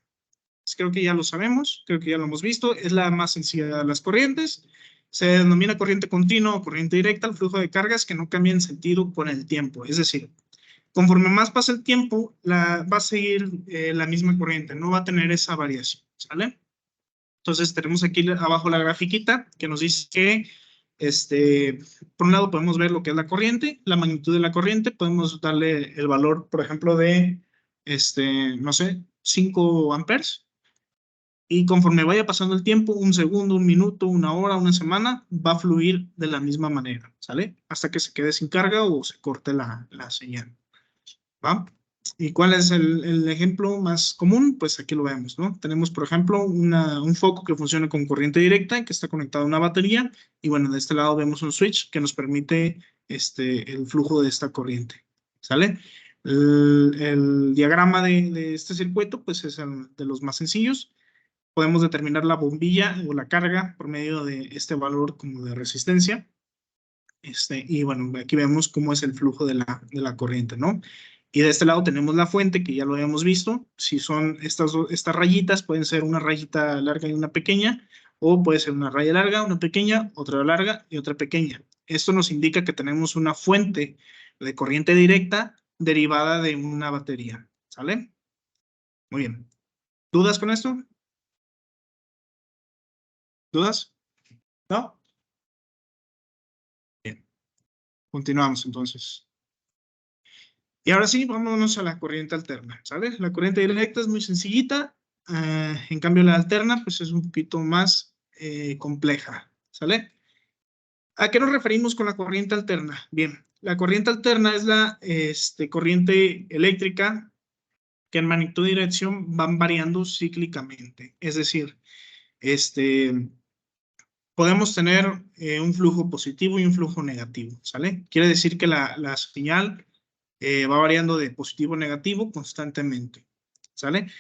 Pues creo que ya lo sabemos, creo que ya lo hemos visto. Es la más sencilla de las corrientes. Se denomina corriente continua o corriente directa al flujo de cargas que no cambia en sentido con el tiempo. Es decir, conforme más pasa el tiempo, va a seguir la misma corriente, no va a tener esa variación, ¿sale? Entonces tenemos aquí abajo la grafiquita que nos dice que, por un lado podemos ver lo que es la corriente, la magnitud de la corriente, podemos darle el valor, por ejemplo, de, no sé, 5 amperes. Y conforme vaya pasando el tiempo, un segundo, un minuto, una hora, una semana, va a fluir de la misma manera, ¿sale? Hasta que se quede sin carga o se corte la señal. ¿Va? ¿Y cuál es el ejemplo más común? Pues aquí lo vemos, ¿no? Tenemos, por ejemplo, un foco que funciona con corriente directa, que está conectado a una batería, y bueno, de este lado vemos un switch que nos permite el flujo de esta corriente, ¿sale? El diagrama de este circuito, pues es el de los más sencillos. Podemos determinar la bombilla o la carga por medio de este valor como de resistencia. Y bueno, aquí vemos cómo es el flujo de la corriente, ¿no? Y de este lado tenemos la fuente, que ya lo habíamos visto. Si son estas rayitas, pueden ser una rayita larga y una pequeña, o puede ser una raya larga, una pequeña, otra larga y otra pequeña. Esto nos indica que tenemos una fuente de corriente directa derivada de una batería, ¿sale? Muy bien. ¿Dudas con esto? ¿Dudas? ¿No? Bien. Continuamos entonces. Y ahora sí, vámonos a la corriente alterna, ¿sale? La corriente directa es muy sencillita, en cambio la alterna pues es un poquito más compleja, ¿sale? ¿A qué nos referimos con la corriente alterna? Bien, la corriente alterna es la corriente eléctrica que en magnitud y dirección van variando cíclicamente, es decir, podemos tener un flujo positivo y un flujo negativo, ¿sale? Quiere decir que la señal va variando de positivo a negativo constantemente, ¿sale?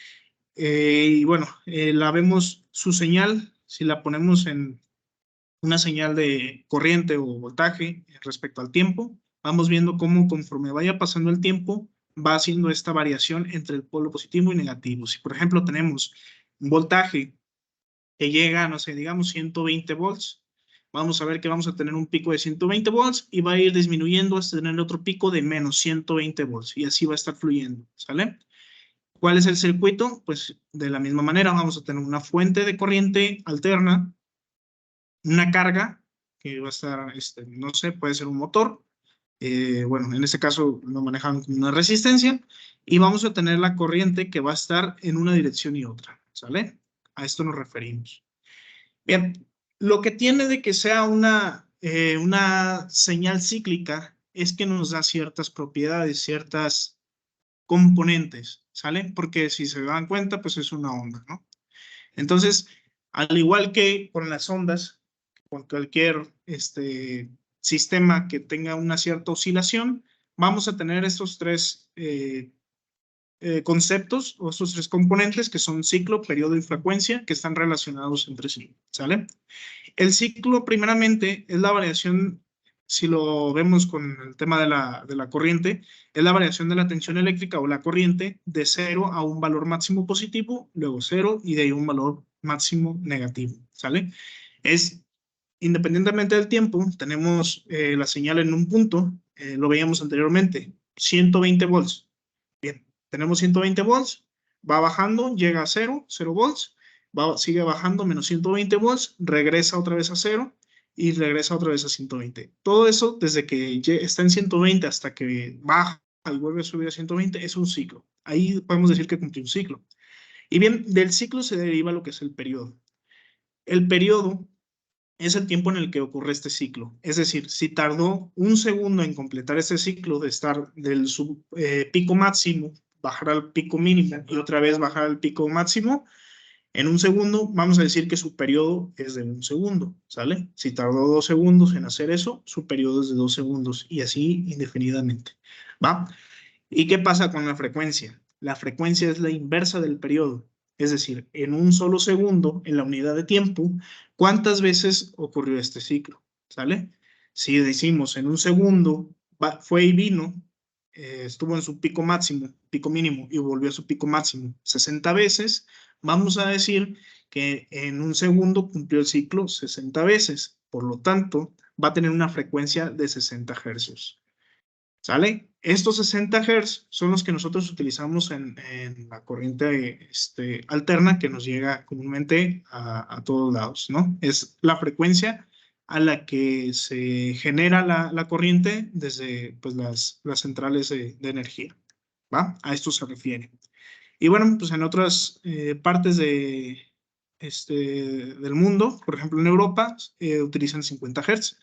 Y bueno, la vemos su señal, si la ponemos en una señal de corriente o voltaje respecto al tiempo, vamos viendo cómo conforme vaya pasando el tiempo, va haciendo esta variación entre el polo positivo y negativo. Si por ejemplo tenemos un voltaje que llega, no sé, digamos 120 volts, vamos a ver que vamos a tener un pico de 120 volts y va a ir disminuyendo hasta tener otro pico de menos 120 volts y así va a estar fluyendo, ¿sale? ¿Cuál es el circuito? Pues de la misma manera vamos a tener una fuente de corriente alterna, una carga que va a estar, no sé, puede ser un motor, bueno, en este caso lo manejan como una resistencia y vamos a tener la corriente que va a estar en una dirección y otra, ¿sale? A esto nos referimos. Bien, lo que tiene de que sea una señal cíclica es que nos da ciertas propiedades, ciertas componentes, ¿sale? Porque si se dan cuenta, pues es una onda, ¿no? Entonces, al igual que con las ondas, con cualquier sistema que tenga una cierta oscilación, vamos a tener estos tres conceptos o estos tres componentes que son ciclo, periodo y frecuencia que están relacionados entre sí, ¿sale? El ciclo primeramente es la variación, si lo vemos con el tema de la corriente, es la variación de la tensión eléctrica o la corriente de 0 a un valor máximo positivo, luego 0 y de ahí un valor máximo negativo, ¿sale? Es independientemente del tiempo, tenemos la señal en un punto, lo veíamos anteriormente, 120 volts. Bien, tenemos 120 volts, va bajando, llega a 0 volts, sigue bajando, menos 120 volts, regresa otra vez a 0 y regresa otra vez a 120. Todo eso, desde que está en 120 hasta que baja y vuelve a subir a 120, es un ciclo. Ahí podemos decir que cumplió un ciclo. Y bien, del ciclo se deriva lo que es el periodo. El periodo es el tiempo en el que ocurre este ciclo. Es decir, si tardó un segundo en completar ese ciclo de estar del pico máximo, bajar al pico mínimo y otra vez bajar al pico máximo, en un segundo vamos a decir que su periodo es de un segundo, ¿sale? Si tardó 2 segundos en hacer eso, su periodo es de 2 segundos y así indefinidamente, ¿va? ¿Y qué pasa con la frecuencia? La frecuencia es la inversa del periodo. Es decir, en un solo segundo, en la unidad de tiempo, ¿cuántas veces ocurrió este ciclo? ¿Sale? Si decimos en un segundo, fue y vino, estuvo en su pico máximo, pico mínimo, y volvió a su pico máximo 60 veces, vamos a decir que en un segundo cumplió el ciclo 60 veces. Por lo tanto, va a tener una frecuencia de 60 hercios. ¿Sale? Estos 60 Hz son los que nosotros utilizamos en la corriente alterna que nos llega comúnmente a todos lados, ¿no? Es la frecuencia a la que se genera la corriente desde pues, las centrales de energía, ¿va? A esto se refiere. Y bueno, pues en otras partes del mundo, por ejemplo en Europa, utilizan 50 Hz.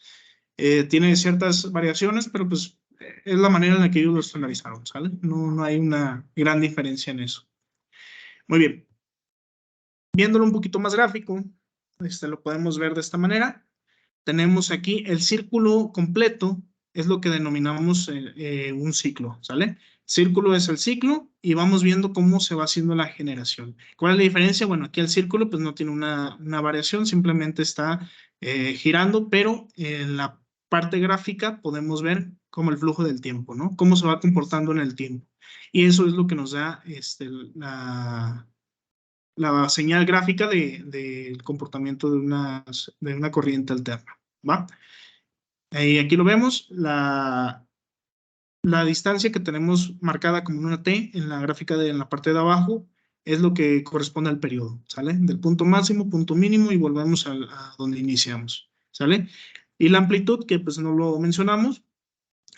Tiene ciertas variaciones, pero pues es la manera en la que ellos lo estandarizaron, ¿sale? No hay una gran diferencia en eso. Muy bien. Viéndolo un poquito más gráfico, lo podemos ver de esta manera. Tenemos aquí el círculo completo, es lo que denominamos un ciclo, ¿sale? Círculo es el ciclo y vamos viendo cómo se va haciendo la generación. ¿Cuál es la diferencia? Bueno, aquí el círculo pues no tiene una variación, simplemente está girando, pero en la parte gráfica podemos ver como el flujo del tiempo, ¿no? Cómo se va comportando en el tiempo. Y eso es lo que nos da la señal gráfica del comportamiento de una corriente alterna, ¿va? Aquí lo vemos, la distancia que tenemos marcada como una T en la gráfica en la parte de abajo es lo que corresponde al periodo, ¿sale? Del punto máximo, punto mínimo y volvemos a donde iniciamos, ¿sale? Y la amplitud, que pues no lo mencionamos,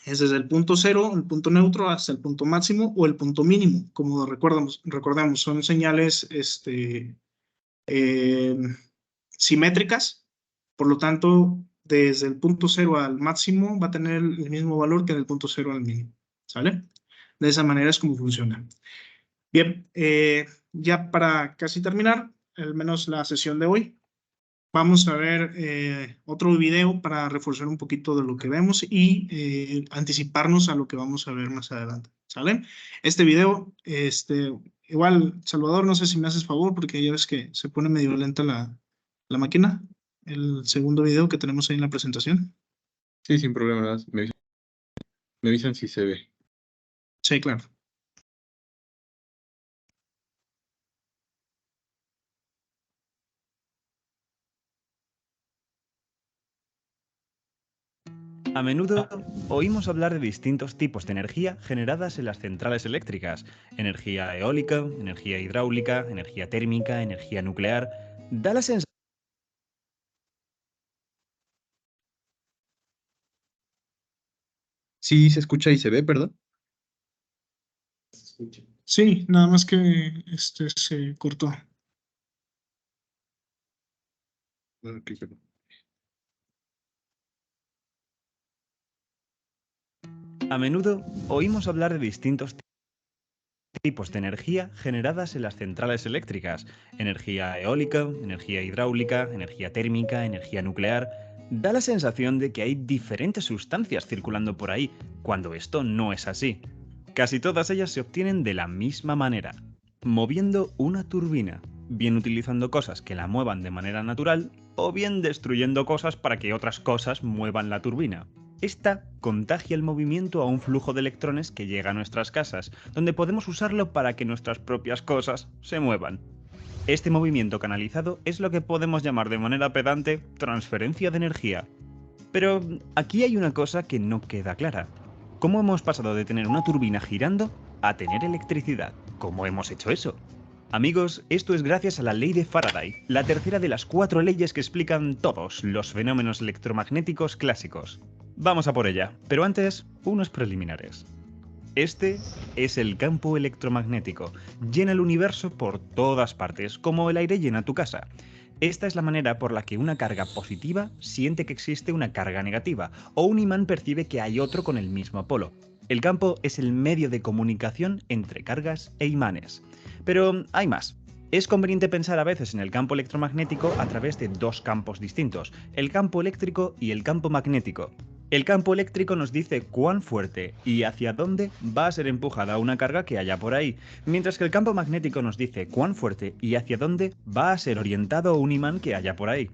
es desde el punto cero, el punto neutro, hasta el punto máximo o el punto mínimo. Como recordamos, son señales simétricas, por lo tanto, desde el punto cero al máximo va a tener el mismo valor que del punto cero al mínimo, ¿sale? De esa manera es como funciona. Bien, ya para casi terminar, al menos la sesión de hoy, vamos a ver otro video para reforzar un poquito de lo que vemos y anticiparnos a lo que vamos a ver más adelante, ¿sale? Este video, igual, Salvador, no sé si me haces favor porque ya ves que se pone medio lenta la máquina, el segundo video que tenemos ahí en la presentación. Sí, sin problema, me avisan si se ve. Sí, claro. A menudo oímos hablar de distintos tipos de energía generadas en las centrales eléctricas: energía eólica, energía hidráulica, energía térmica, energía nuclear. Da la sensación. Sí, se escucha y se ve, ¿verdad? Sí, nada más que se cortó. A menudo oímos hablar de distintos tipos de energía generadas en las centrales eléctricas: energía eólica, energía hidráulica, energía térmica, energía nuclear. Da la sensación de que hay diferentes sustancias circulando por ahí, cuando esto no es así. Casi todas ellas se obtienen de la misma manera, moviendo una turbina, bien utilizando cosas que la muevan de manera natural, o bien destruyendo cosas para que otras cosas muevan la turbina. Esta contagia el movimiento a un flujo de electrones que llega a nuestras casas, donde podemos usarlo para que nuestras propias cosas se muevan. Este movimiento canalizado es lo que podemos llamar de manera pedante transferencia de energía. Pero aquí hay una cosa que no queda clara. ¿Cómo hemos pasado de tener una turbina girando a tener electricidad? ¿Cómo hemos hecho eso? Amigos, esto es gracias a la ley de Faraday, la tercera de las 4 leyes que explican todos los fenómenos electromagnéticos clásicos. Vamos a por ella, pero antes, unos preliminares. Este es el campo electromagnético. Llena el universo por todas partes, como el aire llena tu casa. Esta es la manera por la que una carga positiva siente que existe una carga negativa, o un imán percibe que hay otro con el mismo polo. El campo es el medio de comunicación entre cargas e imanes. Pero hay más. Es conveniente pensar a veces en el campo electromagnético a través de 2 campos distintos, el campo eléctrico y el campo magnético. El campo eléctrico nos dice cuán fuerte y hacia dónde va a ser empujada una carga que haya por ahí, mientras que el campo magnético nos dice cuán fuerte y hacia dónde va a ser orientado un imán que haya por ahí.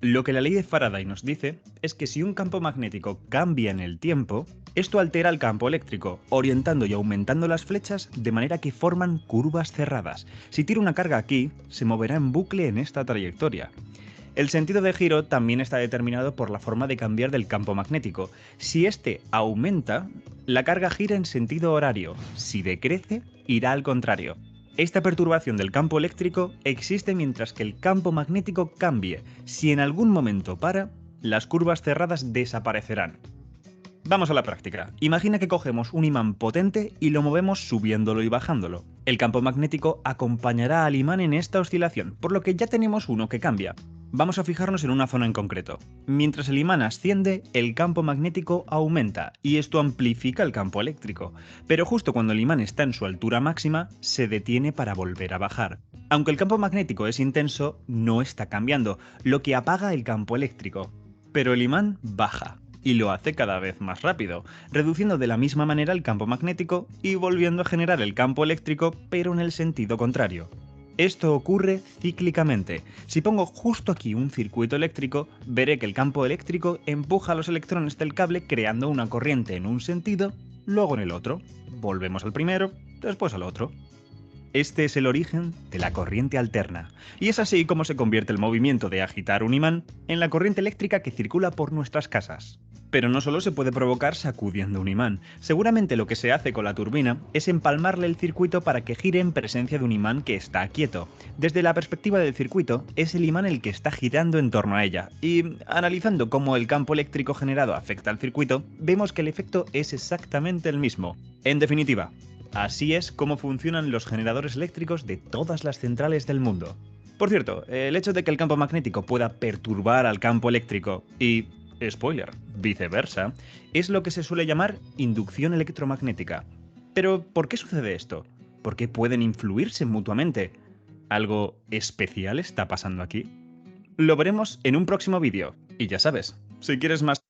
Lo que la ley de Faraday nos dice es que si un campo magnético cambia en el tiempo, esto altera el campo eléctrico, orientando y aumentando las flechas de manera que forman curvas cerradas. Si tiro una carga aquí, se moverá en bucle en esta trayectoria. El sentido de giro también está determinado por la forma de cambiar del campo magnético. Si este aumenta, la carga gira en sentido horario. Si decrece, irá al contrario. Esta perturbación del campo eléctrico existe mientras que el campo magnético cambie. Si en algún momento para, las curvas cerradas desaparecerán. Vamos a la práctica. Imagina que cogemos un imán potente y lo movemos subiéndolo y bajándolo. El campo magnético acompañará al imán en esta oscilación, por lo que ya tenemos uno que cambia. Vamos a fijarnos en una zona en concreto. Mientras el imán asciende, el campo magnético aumenta y esto amplifica el campo eléctrico. Pero justo cuando el imán está en su altura máxima, se detiene para volver a bajar. Aunque el campo magnético es intenso, no está cambiando, lo que apaga el campo eléctrico. Pero el imán baja y lo hace cada vez más rápido, reduciendo de la misma manera el campo magnético y volviendo a generar el campo eléctrico, pero en el sentido contrario. Esto ocurre cíclicamente. Si pongo justo aquí un circuito eléctrico, veré que el campo eléctrico empuja a los electrones del cable creando una corriente en un sentido, luego en el otro. Volvemos al primero, después al otro. Este es el origen de la corriente alterna, y es así como se convierte el movimiento de agitar un imán en la corriente eléctrica que circula por nuestras casas. Pero no solo se puede provocar sacudiendo un imán. Seguramente lo que se hace con la turbina es empalmarle el circuito para que gire en presencia de un imán que está quieto. Desde la perspectiva del circuito, es el imán el que está girando en torno a ella, y analizando cómo el campo eléctrico generado afecta al circuito, vemos que el efecto es exactamente el mismo. En definitiva, así es como funcionan los generadores eléctricos de todas las centrales del mundo. Por cierto, el hecho de que el campo magnético pueda perturbar al campo eléctrico y, spoiler, viceversa, es lo que se suele llamar inducción electromagnética. Pero, ¿por qué sucede esto? ¿Por qué pueden influirse mutuamente? ¿Algo especial está pasando aquí? Lo veremos en un próximo vídeo. Y ya sabes, si quieres más...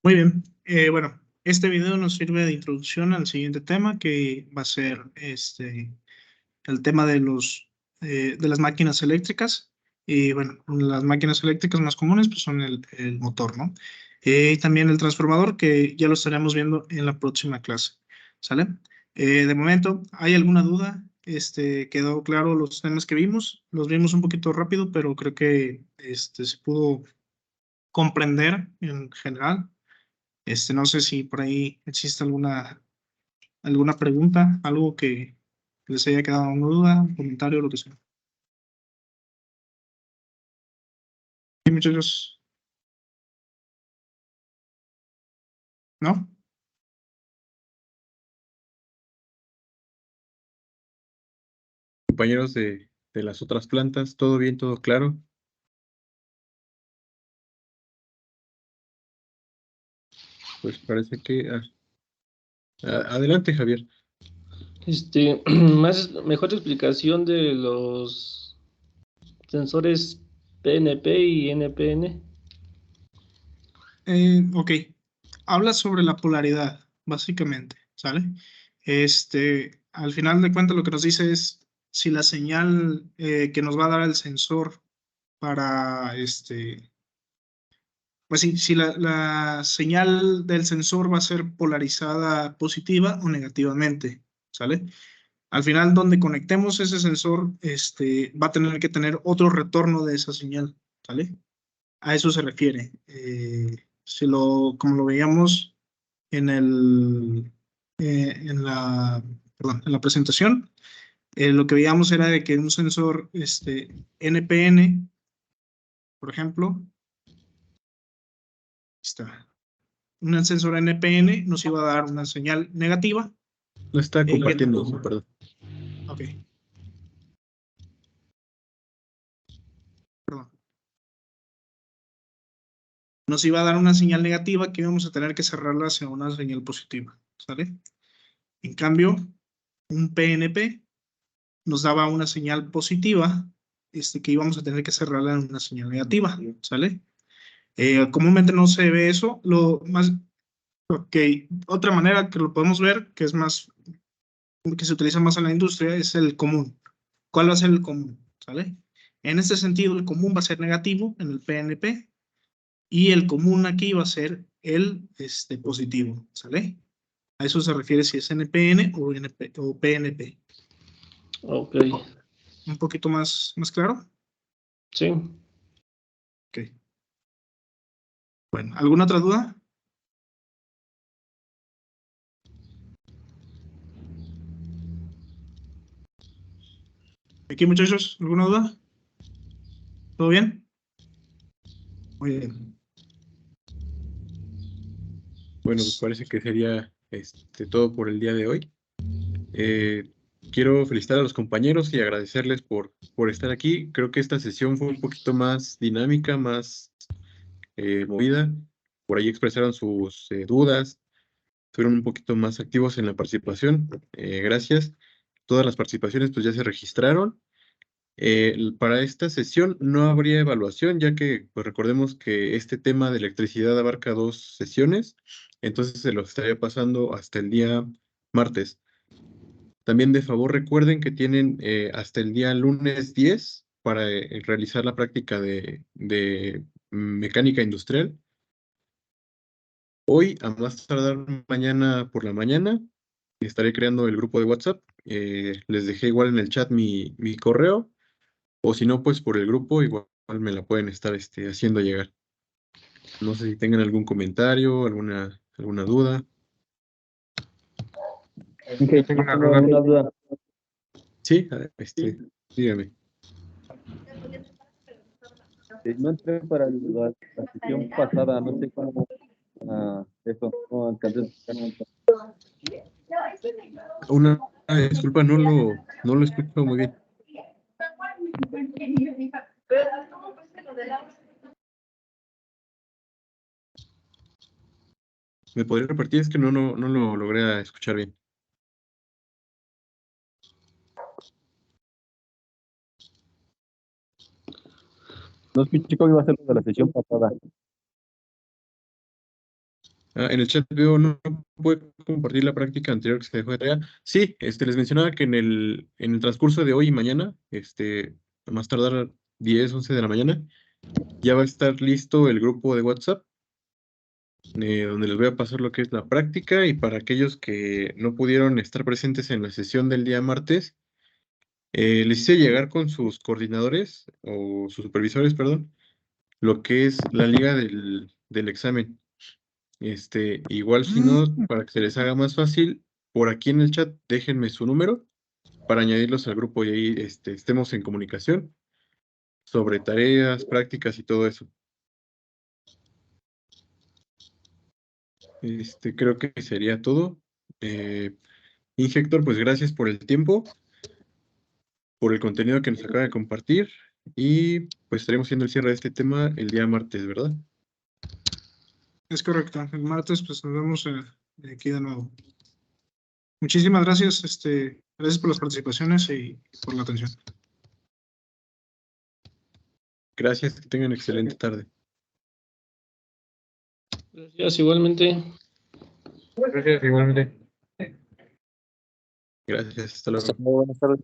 Muy bien. Bueno, este video nos sirve de introducción al siguiente tema, que va a ser el tema de las máquinas eléctricas. Y bueno, las máquinas eléctricas más comunes pues son el motor, ¿no? Y también el transformador, que ya lo estaremos viendo en la próxima clase. ¿Sale? De momento, ¿hay alguna duda? ¿Quedó claro los temas que vimos? Los vimos un poquito rápido, pero creo que se pudo comprender en general. No sé si por ahí existe alguna pregunta, algo que les haya quedado una duda, un comentario, lo que sea. Sí, muchachos. ¿No? Compañeros de las otras plantas, ¿todo bien, todo claro? Pues parece que... adelante, Javier. Mejor explicación de los sensores PNP y NPN. Ok. Habla sobre la polaridad, básicamente, ¿sale? Al final de cuentas lo que nos dice es si la señal que nos va a dar el sensor para pues sí, si la señal del sensor va a ser polarizada positiva o negativamente, ¿sale? Al final, donde conectemos ese sensor, va a tener que tener otro retorno de esa señal, ¿sale? A eso se refiere. Como lo veíamos en perdón, en la presentación. Lo que veíamos era de que un sensor NPN, por ejemplo, está. Un sensor NPN nos iba a dar una señal negativa. No está compartiendo, perdón. Ok. Perdón. Nos iba a dar una señal negativa que íbamos a tener que cerrarla hacia una señal positiva, ¿sale? En cambio, un PNP nos daba una señal positiva, que íbamos a tener que cerrarla en una señal negativa, ¿sale? Comúnmente no se ve eso. Otra manera que lo podemos ver, que es más, que se utiliza más en la industria, es el común. ¿Cuál va a ser el común? ¿Sale? En este sentido, el común va a ser negativo en el PNP y el común aquí va a ser el positivo, ¿sale? A eso se refiere si es NPN o PNP. Ok. ¿Un poquito más claro? Sí. Ok. Bueno, ¿alguna otra duda? Aquí, muchachos, ¿alguna duda? ¿Todo bien? Muy bien. Bueno, pues parece que sería todo por el día de hoy. Quiero felicitar a los compañeros y agradecerles por estar aquí. Creo que esta sesión fue un poquito más dinámica, más movida. Por ahí expresaron sus dudas, fueron un poquito más activos en la participación. Gracias. Todas las participaciones pues ya se registraron. Para esta sesión no habría evaluación, ya que pues, recordemos que este tema de electricidad abarca 2 sesiones, entonces se los estaría pasando hasta el día martes. También de favor recuerden que tienen hasta el día lunes 10 para realizar la práctica de mecánica industrial. Hoy, a más tardar mañana por la mañana, estaré creando el grupo de WhatsApp. Les dejé igual en el chat mi correo. O si no, pues por el grupo igual me la pueden estar haciendo llegar. No sé si tengan algún comentario, alguna duda. Okay, tengo una duda. Sí, dígame. No entré para la sesión pasada, no sé cómo eso, no alcancé. Una disculpa, no lo escucho muy bien. ¿Me podría repetir? Es que no lo logré escuchar bien. No escuché cómo iba a ser lo de la sesión pasada. En el chat veo, no puede compartir la práctica anterior que se dejó de tarea. Sí, les mencionaba que en el transcurso de hoy y mañana, a más tardar 10, 11 de la mañana, ya va a estar listo el grupo de WhatsApp, donde les voy a pasar lo que es la práctica, y para aquellos que no pudieron estar presentes en la sesión del día martes, les hice llegar con sus coordinadores o sus supervisores, perdón, lo que es la liga del examen. Igual si no, para que se les haga más fácil, por aquí en el chat déjenme su número para añadirlos al grupo y ahí estemos en comunicación sobre tareas, prácticas y todo eso. Creo que sería todo. Injector, pues gracias por el tiempo, por el contenido que nos acaba de compartir, y pues estaremos haciendo el cierre de este tema el día martes, ¿verdad? Es correcto. El martes pues nos vemos aquí de nuevo. Muchísimas gracias. Gracias por las participaciones y por la atención. Gracias, que tengan excelente tarde. Gracias, igualmente. Gracias, igualmente. Gracias, hasta luego. Buenas tardes.